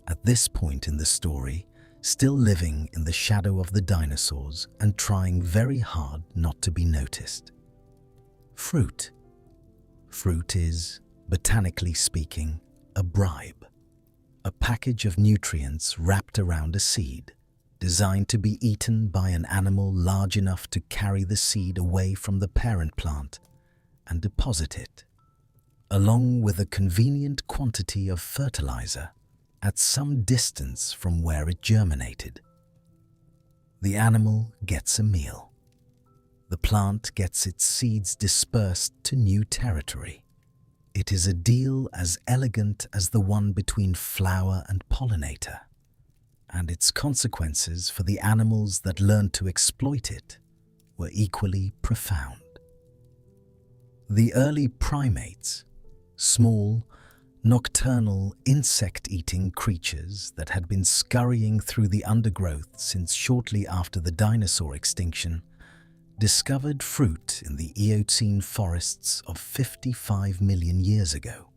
at this point in the story, still living in the shadow of the dinosaurs and trying very hard not to be noticed. Fruit. Fruit is, botanically speaking, a bribe, a package of nutrients wrapped around a seed, designed to be eaten by an animal large enough to carry the seed away from the parent plant and deposit it, along with a convenient quantity of fertilizer at some distance from where it germinated. The animal gets a meal. The plant gets its seeds dispersed to new territory. It is a deal as elegant as the one between flower and pollinator, and its consequences for the animals that learned to exploit it were equally profound. The early primates, small, nocturnal, insect-eating creatures that had been scurrying through the undergrowth since shortly after the dinosaur extinction, discovered fruit in the Eocene forests of 55 million years ago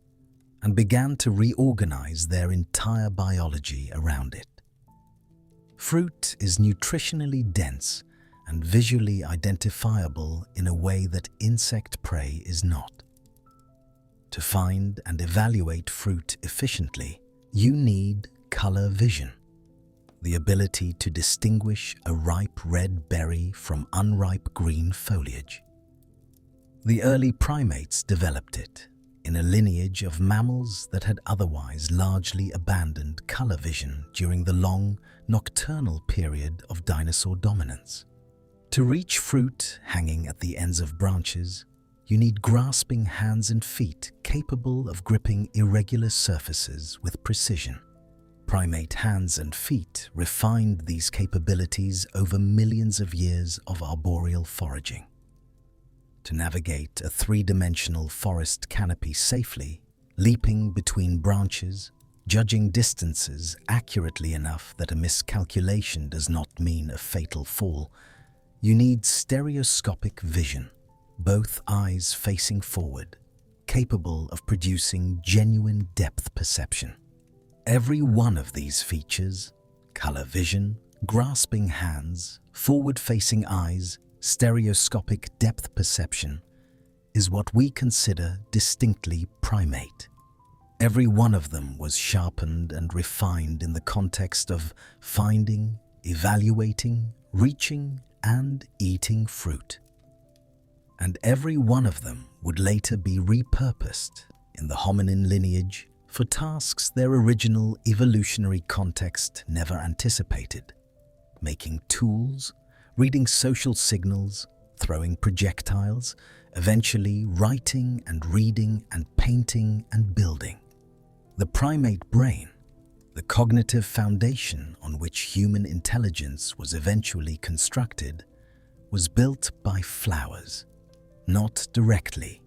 and began to reorganize their entire biology around it. Fruit is nutritionally dense and visually identifiable in a way that insect prey is not. To find and evaluate fruit efficiently, you need color vision, the ability to distinguish a ripe red berry from unripe green foliage. The early primates developed it in a lineage of mammals that had otherwise largely abandoned color vision during the long, nocturnal period of dinosaur dominance. To reach fruit hanging at the ends of branches, you need grasping hands and feet capable of gripping irregular surfaces with precision. Primate hands and feet refined these capabilities over millions of years of arboreal foraging. To navigate a three-dimensional forest canopy safely, leaping between branches, judging distances accurately enough that a miscalculation does not mean a fatal fall, you need stereoscopic vision, both eyes facing forward, capable of producing genuine depth perception. Every one of these features, color vision, grasping hands, forward-facing eyes, stereoscopic depth perception, is what we consider distinctly primate. Every one of them was sharpened and refined in the context of finding, evaluating, reaching, and eating fruit. And every one of them would later be repurposed in the hominin lineage for tasks their original evolutionary context never anticipated, making tools, reading social signals, throwing projectiles, eventually writing and reading and painting and building. The primate brain, the cognitive foundation on which human intelligence was eventually constructed, was built by flowers, not directly,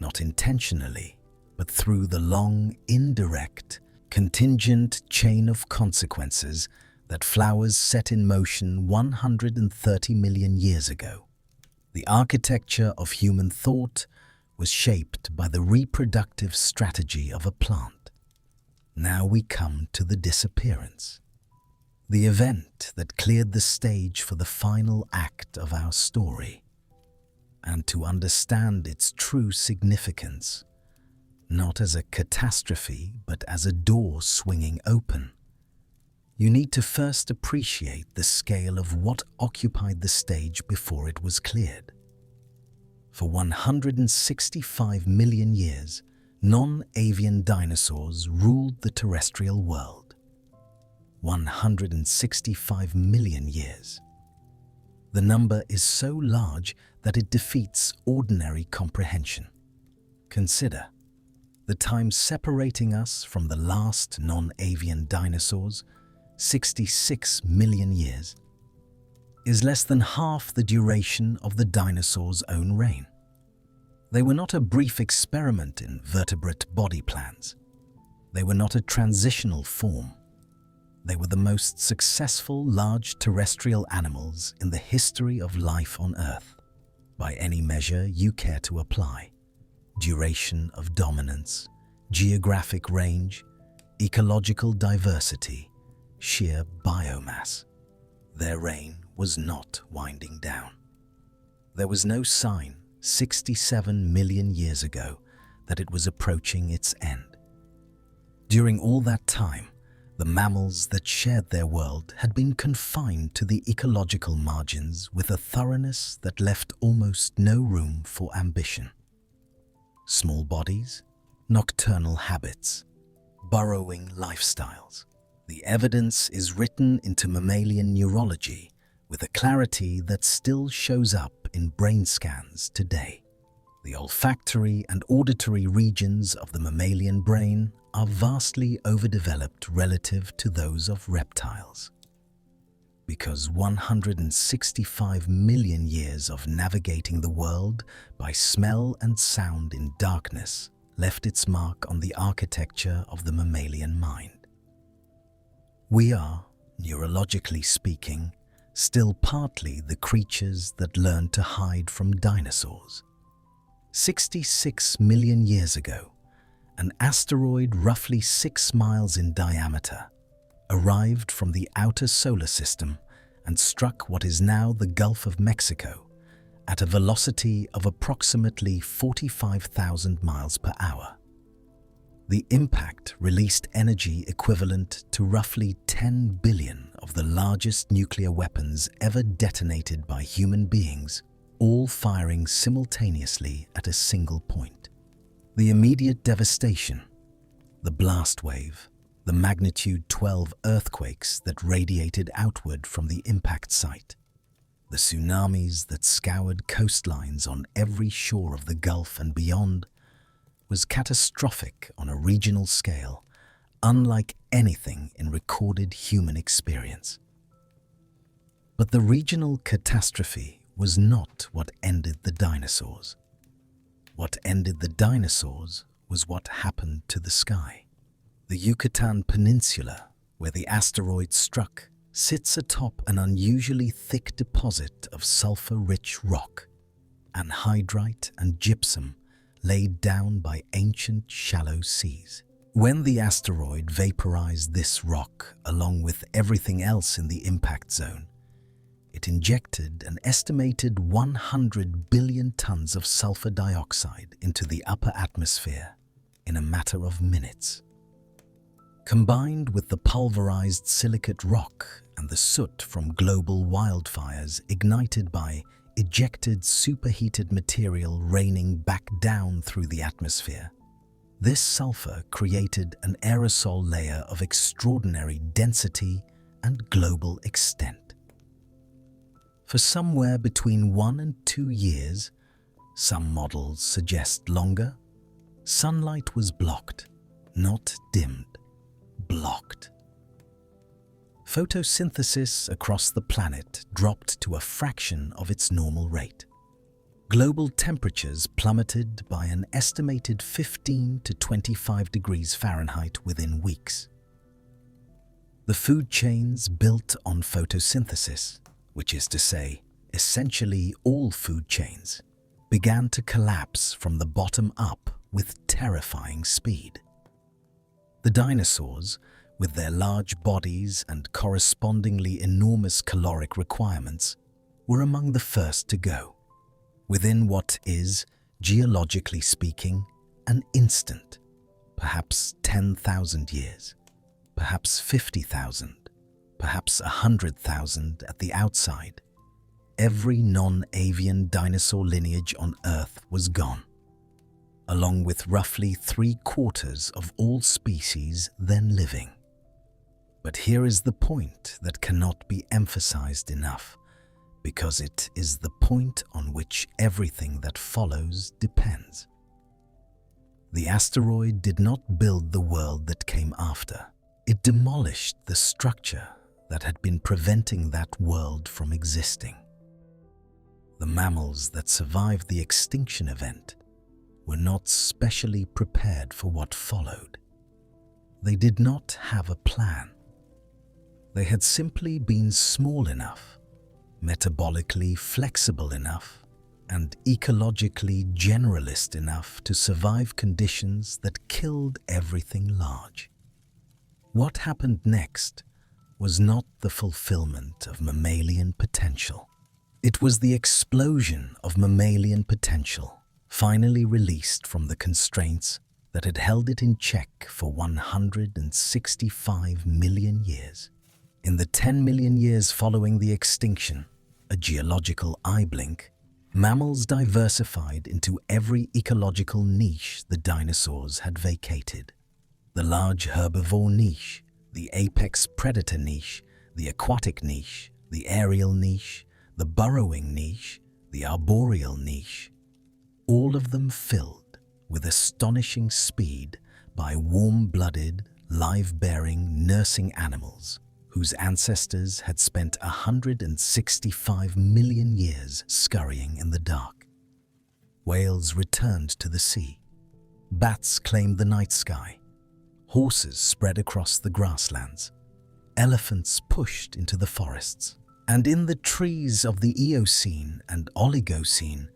not intentionally, but through the long, indirect, contingent chain of consequences that flowers set in motion 130 million years ago. The architecture of human thought was shaped by the reproductive strategy of a plant. Now we come to the disappearance, the event that cleared the stage for the final act of our story. And to understand its true significance, not as a catastrophe, but as a door swinging open, you need to first appreciate the scale of what occupied the stage before it was cleared. For 165 million years, non-avian dinosaurs ruled the terrestrial world. 165 million years. The number is so large that it defeats ordinary comprehension. Consider the time separating us from the last non-avian dinosaurs, 66 million years, is less than half the duration of the dinosaurs' own reign. They were not a brief experiment in vertebrate body plans. They were not a transitional form. They were the most successful large terrestrial animals in the history of life on Earth, by any measure you care to apply: duration of dominance, geographic range, ecological diversity, sheer biomass. Their reign was not winding down. There was no sign 67 million years ago that it was approaching its end. During all that time, the mammals that shared their world had been confined to the ecological margins with a thoroughness that left almost no room for ambition. Small bodies, nocturnal habits, burrowing lifestyles. The evidence is written into mammalian neurology with a clarity that still shows up in brain scans today. The olfactory and auditory regions of the mammalian brain are vastly overdeveloped relative to those of reptiles. Because 165 million years of navigating the world by smell and sound in darkness left its mark on the architecture of the mammalian mind. We are, neurologically speaking, still partly the creatures that learned to hide from dinosaurs. 66 million years ago, an asteroid roughly 6 miles in diameter arrived from the outer solar system and struck what is now the Gulf of Mexico at a velocity of approximately 45,000 miles per hour. The impact released energy equivalent to roughly 10 billion of the largest nuclear weapons ever detonated by human beings, all firing simultaneously at a single point. The immediate devastation, the blast wave, the magnitude 12 earthquakes that radiated outward from the impact site, the tsunamis that scoured coastlines on every shore of the Gulf and beyond, was catastrophic on a regional scale, unlike anything in recorded human experience. But the regional catastrophe was not what ended the dinosaurs. What ended the dinosaurs was what happened to the sky. The Yucatan Peninsula, where the asteroid struck, sits atop an unusually thick deposit of sulfur-rich rock, anhydrite and gypsum laid down by ancient shallow seas. When the asteroid vaporized this rock along with everything else in the impact zone, it injected an estimated 100 billion tons of sulfur dioxide into the upper atmosphere in a matter of minutes. Combined with the pulverized silicate rock and the soot from global wildfires ignited by ejected superheated material raining back down through the atmosphere, this sulfur created an aerosol layer of extraordinary density and global extent. For somewhere between 1 and 2 years, some models suggest longer, sunlight was blocked, not dimmed, blocked. Photosynthesis across the planet dropped to a fraction of its normal rate. Global temperatures plummeted by an estimated 15 to 25 degrees Fahrenheit within weeks. The food chains built on photosynthesis, which is to say, essentially all food chains, began to collapse from the bottom up with terrifying speed. The dinosaurs, with their large bodies and correspondingly enormous caloric requirements, were among the first to go, within what is, geologically speaking, an instant, perhaps 10,000 years, perhaps 50,000, perhaps 100,000 at the outside. Every non-avian dinosaur lineage on Earth was gone, along with roughly 3/4 of all species then living. But here is the point that cannot be emphasized enough, because it is the point on which everything that follows depends. The asteroid did not build the world that came after. It demolished the structure that had been preventing that world from existing. The mammals that survived the extinction event were not specially prepared for what followed. They did not have a plan. They had simply been small enough, metabolically flexible enough, and ecologically generalist enough to survive conditions that killed everything large. What happened next was not the fulfillment of mammalian potential. It was the explosion of mammalian potential, finally released from the constraints that had held it in check for 165 million years. In the 10 million years following the extinction, a geological eye blink, mammals diversified into every ecological niche the dinosaurs had vacated. The large herbivore niche, the apex predator niche, the aquatic niche, the aerial niche, the burrowing niche, the arboreal niche, all of them filled with astonishing speed by warm-blooded, live-bearing, nursing animals whose ancestors had spent 165 million years scurrying in the dark. Whales returned to the sea. Bats claimed the night sky. Horses spread across the grasslands. Elephants pushed into the forests. And in the trees of the Eocene and Oligocene,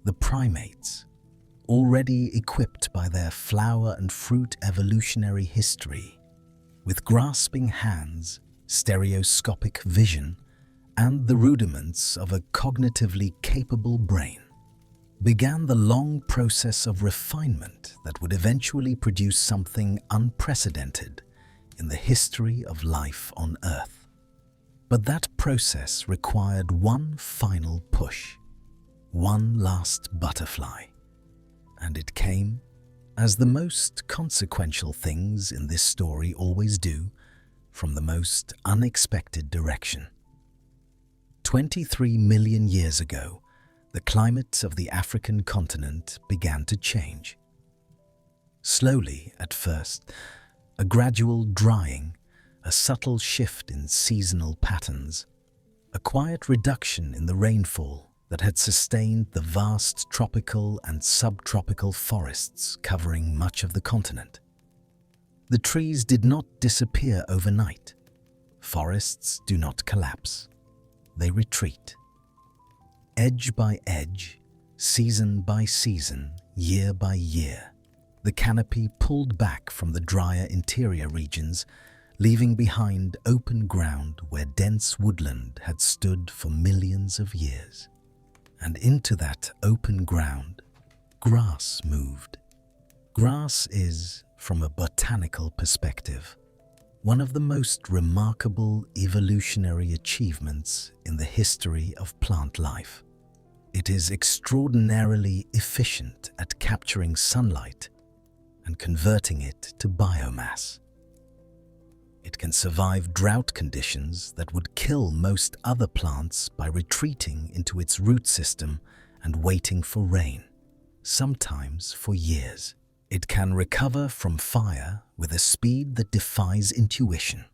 the primates, already equipped by their flower and fruit evolutionary history, with grasping hands, stereoscopic vision, and the rudiments of a cognitively capable brain, began the long process of refinement that would eventually produce something unprecedented in the history of life on Earth. But that process required one final push, one last butterfly, and it came, as the most consequential things in this story always do, from the most unexpected direction. 23 million years ago, the climate of the African continent began to change. Slowly at first, a gradual drying, a subtle shift in seasonal patterns, a quiet reduction in the rainfall that had sustained the vast tropical and subtropical forests covering much of the continent. The trees did not disappear overnight. Forests do not collapse. They retreat. Edge by edge, season by season, year by year, the canopy pulled back from the drier interior regions, leaving behind open ground where dense woodland had stood for millions of years. And into that open ground, grass moved. Grass is, from a botanical perspective, one of the most remarkable evolutionary achievements in the history of plant life. It is extraordinarily efficient at capturing sunlight and converting it to biomass. It can survive drought conditions that would kill most other plants by retreating into its root system and waiting for rain, sometimes for years. It can recover from fire with a speed that defies intuition.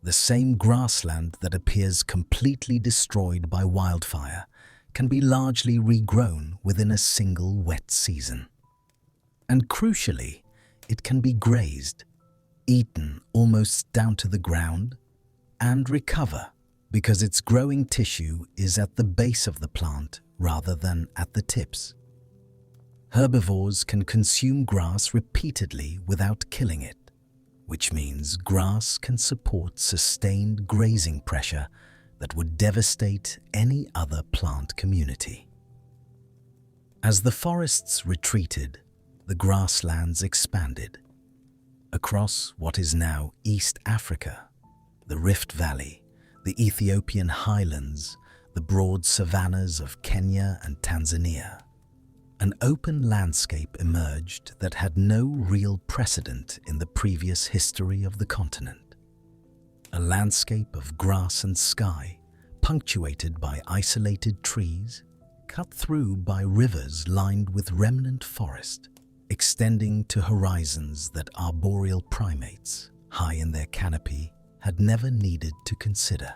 The same grassland that appears completely destroyed by wildfire can be largely regrown within a single wet season. And crucially, it can be grazed, eaten almost down to the ground, and recover because its growing tissue is at the base of the plant rather than at the tips. Herbivores can consume grass repeatedly without killing it, which means grass can support sustained grazing pressure that would devastate any other plant community. As the forests retreated, the grasslands expanded. Across what is now East Africa, the Rift Valley, the Ethiopian highlands, the broad savannas of Kenya and Tanzania, an open landscape emerged that had no real precedent in the previous history of the continent. A landscape of grass and sky, punctuated by isolated trees, cut through by rivers lined with remnant forest, extending to horizons that arboreal primates, high in their canopy, had never needed to consider.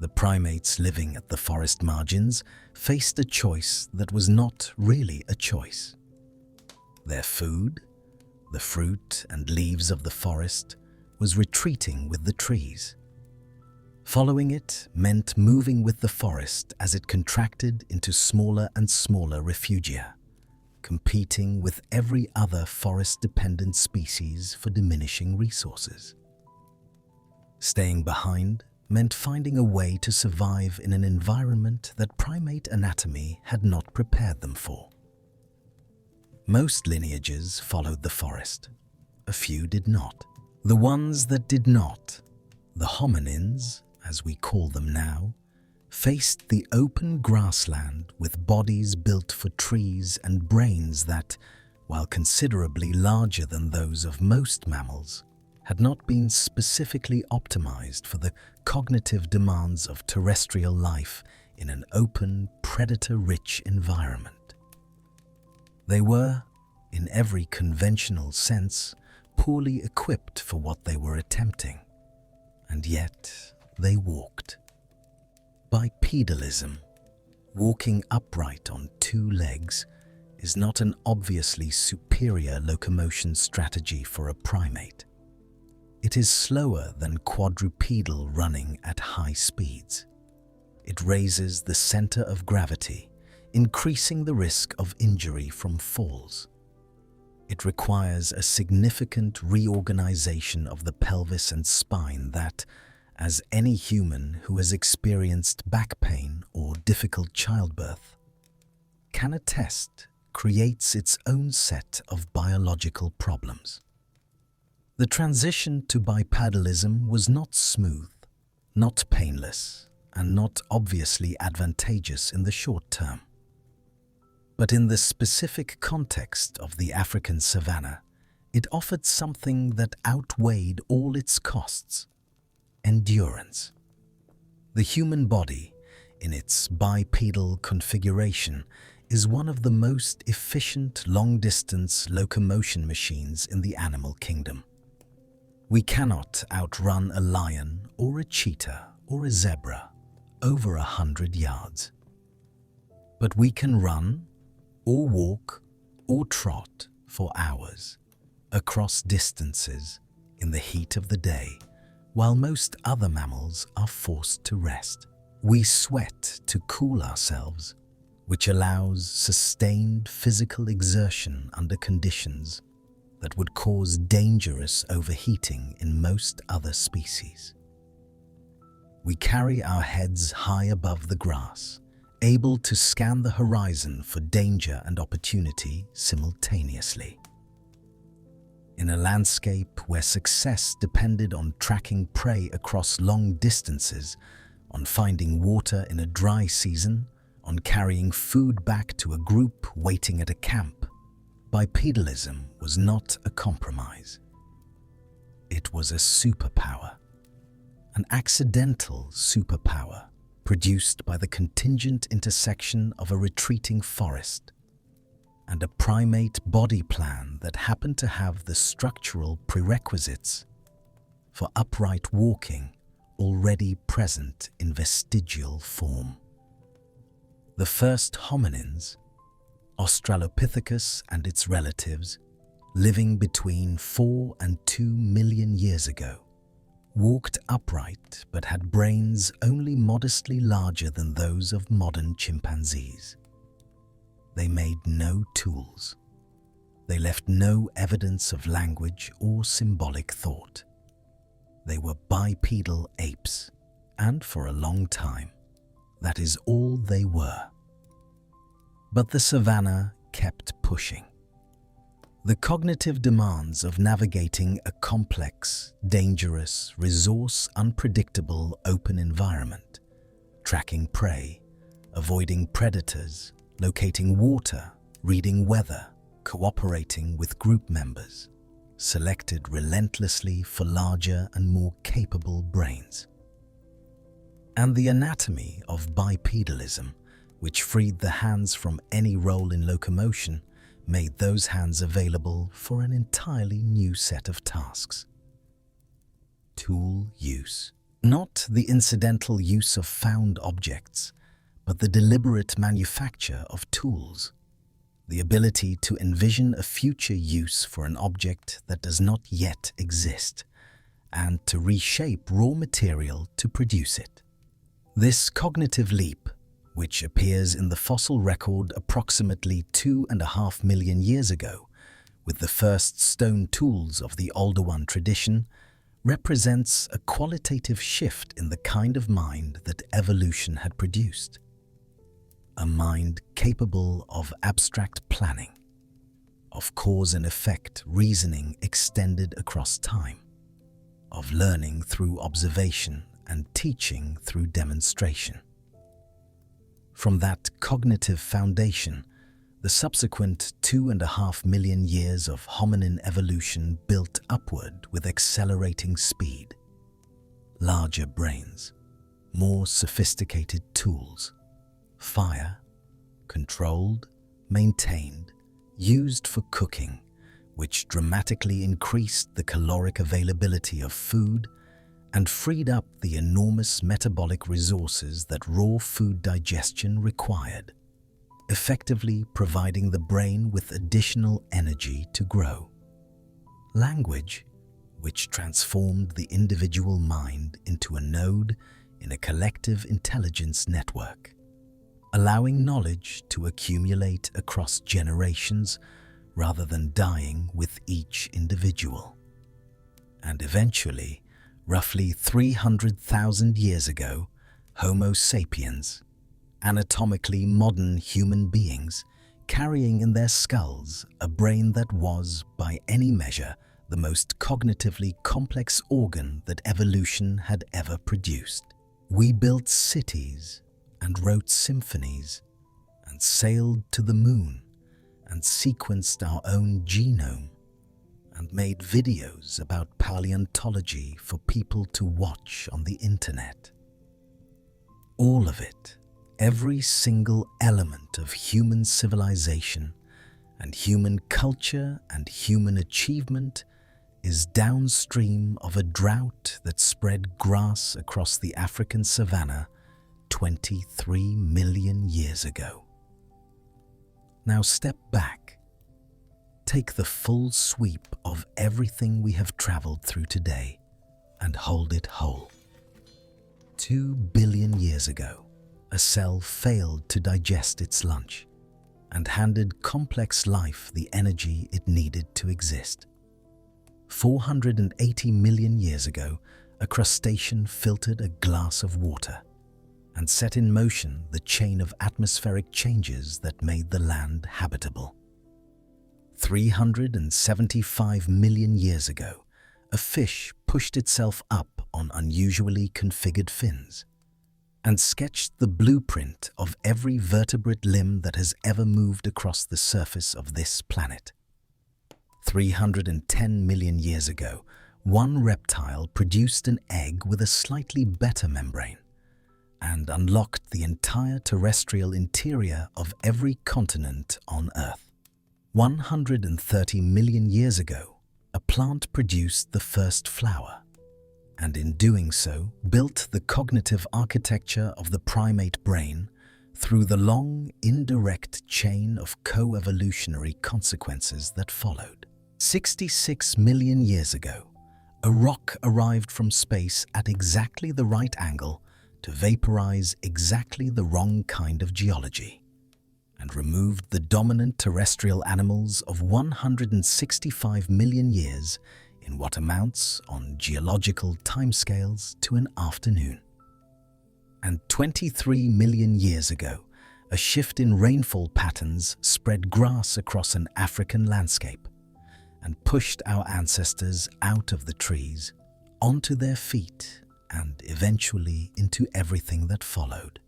The primates living at the forest margins faced a choice that was not really a choice. Their food, the fruit and leaves of the forest, was retreating with the trees. Following it meant moving with the forest as it contracted into smaller and smaller refugia, competing with every other forest-dependent species for diminishing resources. Staying behind meant finding a way to survive in an environment that primate anatomy had not prepared them for. Most lineages followed the forest. A few did not. The ones that did not, the hominins, as we call them now, faced the open grassland with bodies built for trees and brains that, while considerably larger than those of most mammals, had not been specifically optimized for the cognitive demands of terrestrial life in an open, predator-rich environment. They were, in every conventional sense, poorly equipped for what they were attempting, and yet they walked. Bipedalism, walking upright on two legs, is not an obviously superior locomotion strategy for a primate. It is slower than quadrupedal running at high speeds. It raises the center of gravity, increasing the risk of injury from falls. It requires a significant reorganization of the pelvis and spine that, as any human who has experienced back pain or difficult childbirth can attest, creates its own set of biological problems. The transition to bipedalism was not smooth, not painless, and not obviously advantageous in the short term. But in the specific context of the African savanna, it offered something that outweighed all its costs: endurance. The human body, in its bipedal configuration, is one of the most efficient long-distance locomotion machines in the animal kingdom. We cannot outrun a lion or a cheetah or a zebra over 100 yards. But we can run, or walk, or trot for hours, across distances, in the heat of the day, while most other mammals are forced to rest. We sweat to cool ourselves, which allows sustained physical exertion under conditions that would cause dangerous overheating in most other species. We carry our heads high above the grass, able to scan the horizon for danger and opportunity simultaneously. In a landscape where success depended on tracking prey across long distances, on finding water in a dry season, on carrying food back to a group waiting at a camp, bipedalism was not a compromise. It was a superpower, an accidental superpower produced by the contingent intersection of a retreating forest and a primate body plan that happened to have the structural prerequisites for upright walking already present in vestigial form. The first hominins, Australopithecus and its relatives, living between 4 and 2 million years ago, walked upright but had brains only modestly larger than those of modern chimpanzees. They made no tools. They left no evidence of language or symbolic thought. They were bipedal apes, and for a long time, that is all they were. But the savanna kept pushing. The cognitive demands of navigating a complex, dangerous, resource-unpredictable open environment, tracking prey, avoiding predators, locating water, reading weather, cooperating with group members, selected relentlessly for larger and more capable brains. And the anatomy of bipedalism, which freed the hands from any role in locomotion, made those hands available for an entirely new set of tasks. Tool use. Not the incidental use of found objects, but the deliberate manufacture of tools. The ability to envision a future use for an object that does not yet exist, and to reshape raw material to produce it. This cognitive leap, which appears in the fossil record approximately 2.5 million years ago, with the first stone tools of the Oldowan tradition, represents a qualitative shift in the kind of mind that evolution had produced. A mind capable of abstract planning, of cause and effect reasoning extended across time, of learning through observation and teaching through demonstration. From that cognitive foundation, the subsequent 2.5 million years of hominin evolution built upward with accelerating speed. Larger brains, more sophisticated tools, fire, controlled, maintained, used for cooking, which dramatically increased the caloric availability of food and freed up the enormous metabolic resources that raw food digestion required, effectively providing the brain with additional energy to grow. Language, which transformed the individual mind into a node in a collective intelligence network, allowing knowledge to accumulate across generations rather than dying with each individual. And eventually, roughly 300,000 years ago, Homo sapiens, anatomically modern human beings, carrying in their skulls a brain that was, by any measure, the most cognitively complex organ that evolution had ever produced. We built cities and wrote symphonies and sailed to the moon and sequenced our own genome and made videos about paleontology for people to watch on the internet. All of it, every single element of human civilization and human culture and human achievement, is downstream of a drought that spread grass across the African savannah 23 million years ago. Now step back. Take the full sweep of everything we have traveled through today and hold it whole. 2 billion years ago, a cell failed to digest its lunch and handed complex life the energy it needed to exist. 480 million years ago, a crustacean filtered a glass of water and set in motion the chain of atmospheric changes that made the land habitable. 375 million years ago, a fish pushed itself up on unusually configured fins and sketched the blueprint of every vertebrate limb that has ever moved across the surface of this planet. 310 million years ago, one reptile produced an egg with a slightly better membrane and unlocked the entire terrestrial interior of every continent on Earth. 130 million years ago, a plant produced the first flower, and in doing so, built the cognitive architecture of the primate brain through the long, indirect chain of co-evolutionary consequences that followed. 66 million years ago, a rock arrived from space at exactly the right angle to vaporize exactly the wrong kind of geology, and removed the dominant terrestrial animals of 165 million years in what amounts, on geological timescales, to an afternoon. And 23 million years ago, a shift in rainfall patterns spread grass across an African landscape and pushed our ancestors out of the trees, onto their feet, and eventually into everything that followed.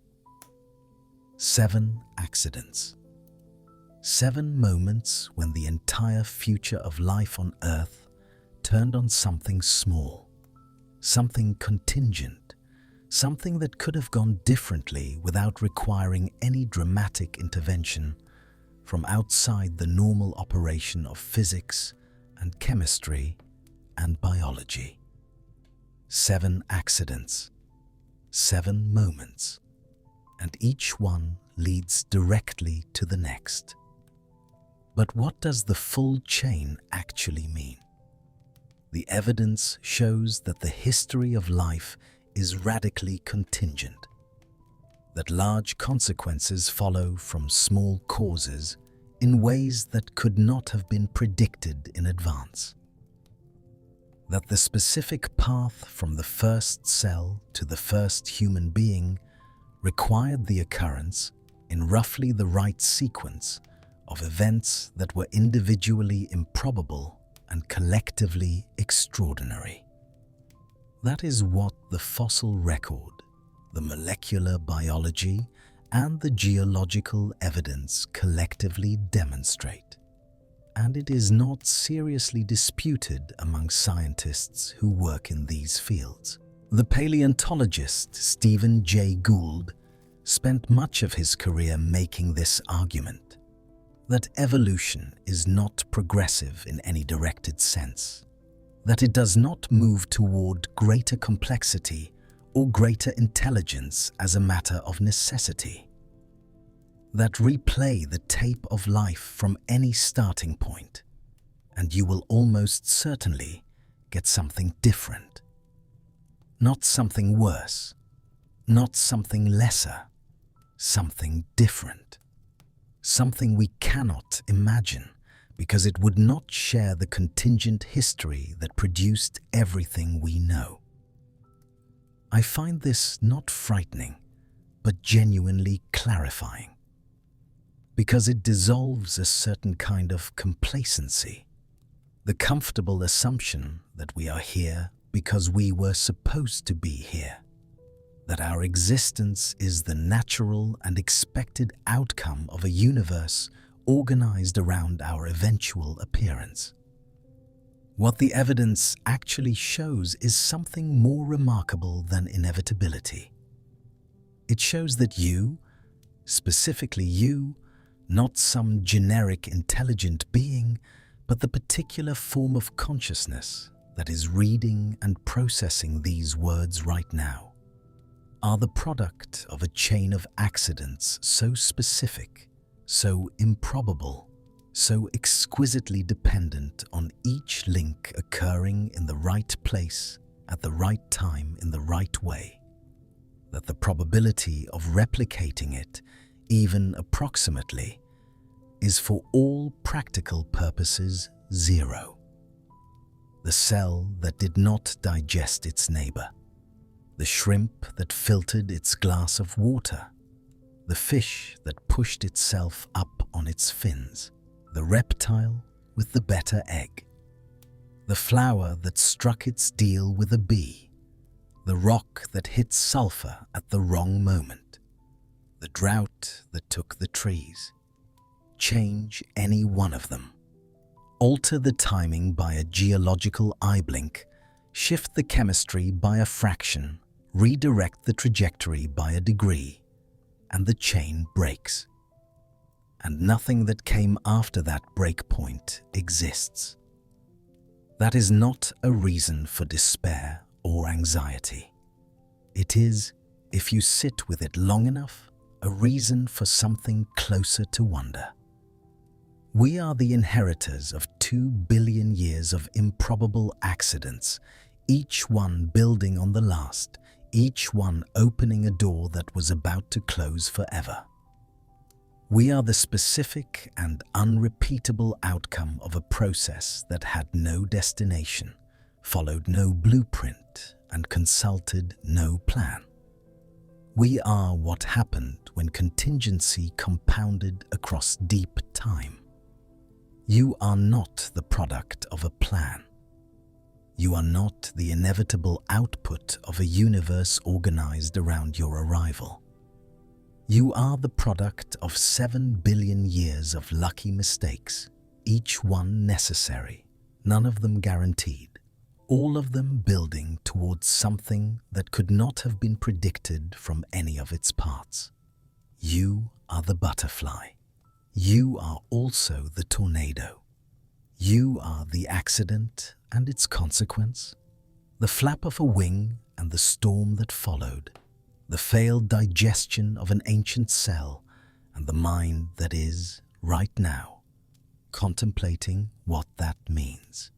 7 accidents. 7 moments when the entire future of life on Earth turned on something small, something contingent, something that could have gone differently without requiring any dramatic intervention from outside the normal operation of physics and chemistry and biology. 7 accidents, 7 moments, and each one leads directly to the next. But what does the full chain actually mean? The evidence shows that the history of life is radically contingent, that large consequences follow from small causes in ways that could not have been predicted in advance, that the specific path from the first cell to the first human being required the occurrence in roughly the right sequence of events that were individually improbable and collectively extraordinary. That is what the fossil record, the molecular biology, and the geological evidence collectively demonstrate. And it is not seriously disputed among scientists who work in these fields. The paleontologist Stephen Jay Gould spent much of his career making this argument, that evolution is not progressive in any directed sense, that it does not move toward greater complexity or greater intelligence as a matter of necessity, that replay the tape of life from any starting point, and you will almost certainly get something different. Not something worse, not something lesser, something different. Something we cannot imagine because it would not share the contingent history that produced everything we know. I find this not frightening, but genuinely clarifying, because it dissolves a certain kind of complacency, the comfortable assumption that we are here because we were supposed to be here, that our existence is the natural and expected outcome of a universe organized around our eventual appearance. What the evidence actually shows is something more remarkable than inevitability. It shows that you, specifically you, not some generic intelligent being, but the particular form of consciousness that is reading and processing these words right now, are the product of a chain of accidents so specific, so improbable, so exquisitely dependent on each link occurring in the right place at the right time in the right way, that the probability of replicating it, even approximately, is for all practical purposes 0. The cell that did not digest its neighbor, the shrimp that filtered its glass of water, the fish that pushed itself up on its fins, the reptile with the better egg, the flower that struck its deal with a bee, the rock that hit sulfur at the wrong moment, the drought that took the trees. Change any one of them. Alter the timing by a geological eye blink, shift the chemistry by a fraction, redirect the trajectory by a degree, and the chain breaks. And nothing that came after that breakpoint exists. That is not a reason for despair or anxiety. It is, if you sit with it long enough, a reason for something closer to wonder. We are the inheritors of 2 billion years of improbable accidents, each one building on the last, each one opening a door that was about to close forever. We are the specific and unrepeatable outcome of a process that had no destination, followed no blueprint, and consulted no plan. We are what happened when contingency compounded across deep time. You are not the product of a plan. You are not the inevitable output of a universe organized around your arrival. You are the product of 7 billion years of lucky mistakes, each one necessary, none of them guaranteed. all of them building towards something that could not have been predicted from any of its parts. You are the butterfly. You are also the tornado. You are the accident and its consequence, the flap of a wing and the storm that followed, the failed digestion of an ancient cell, and the mind that is, right now, contemplating what that means.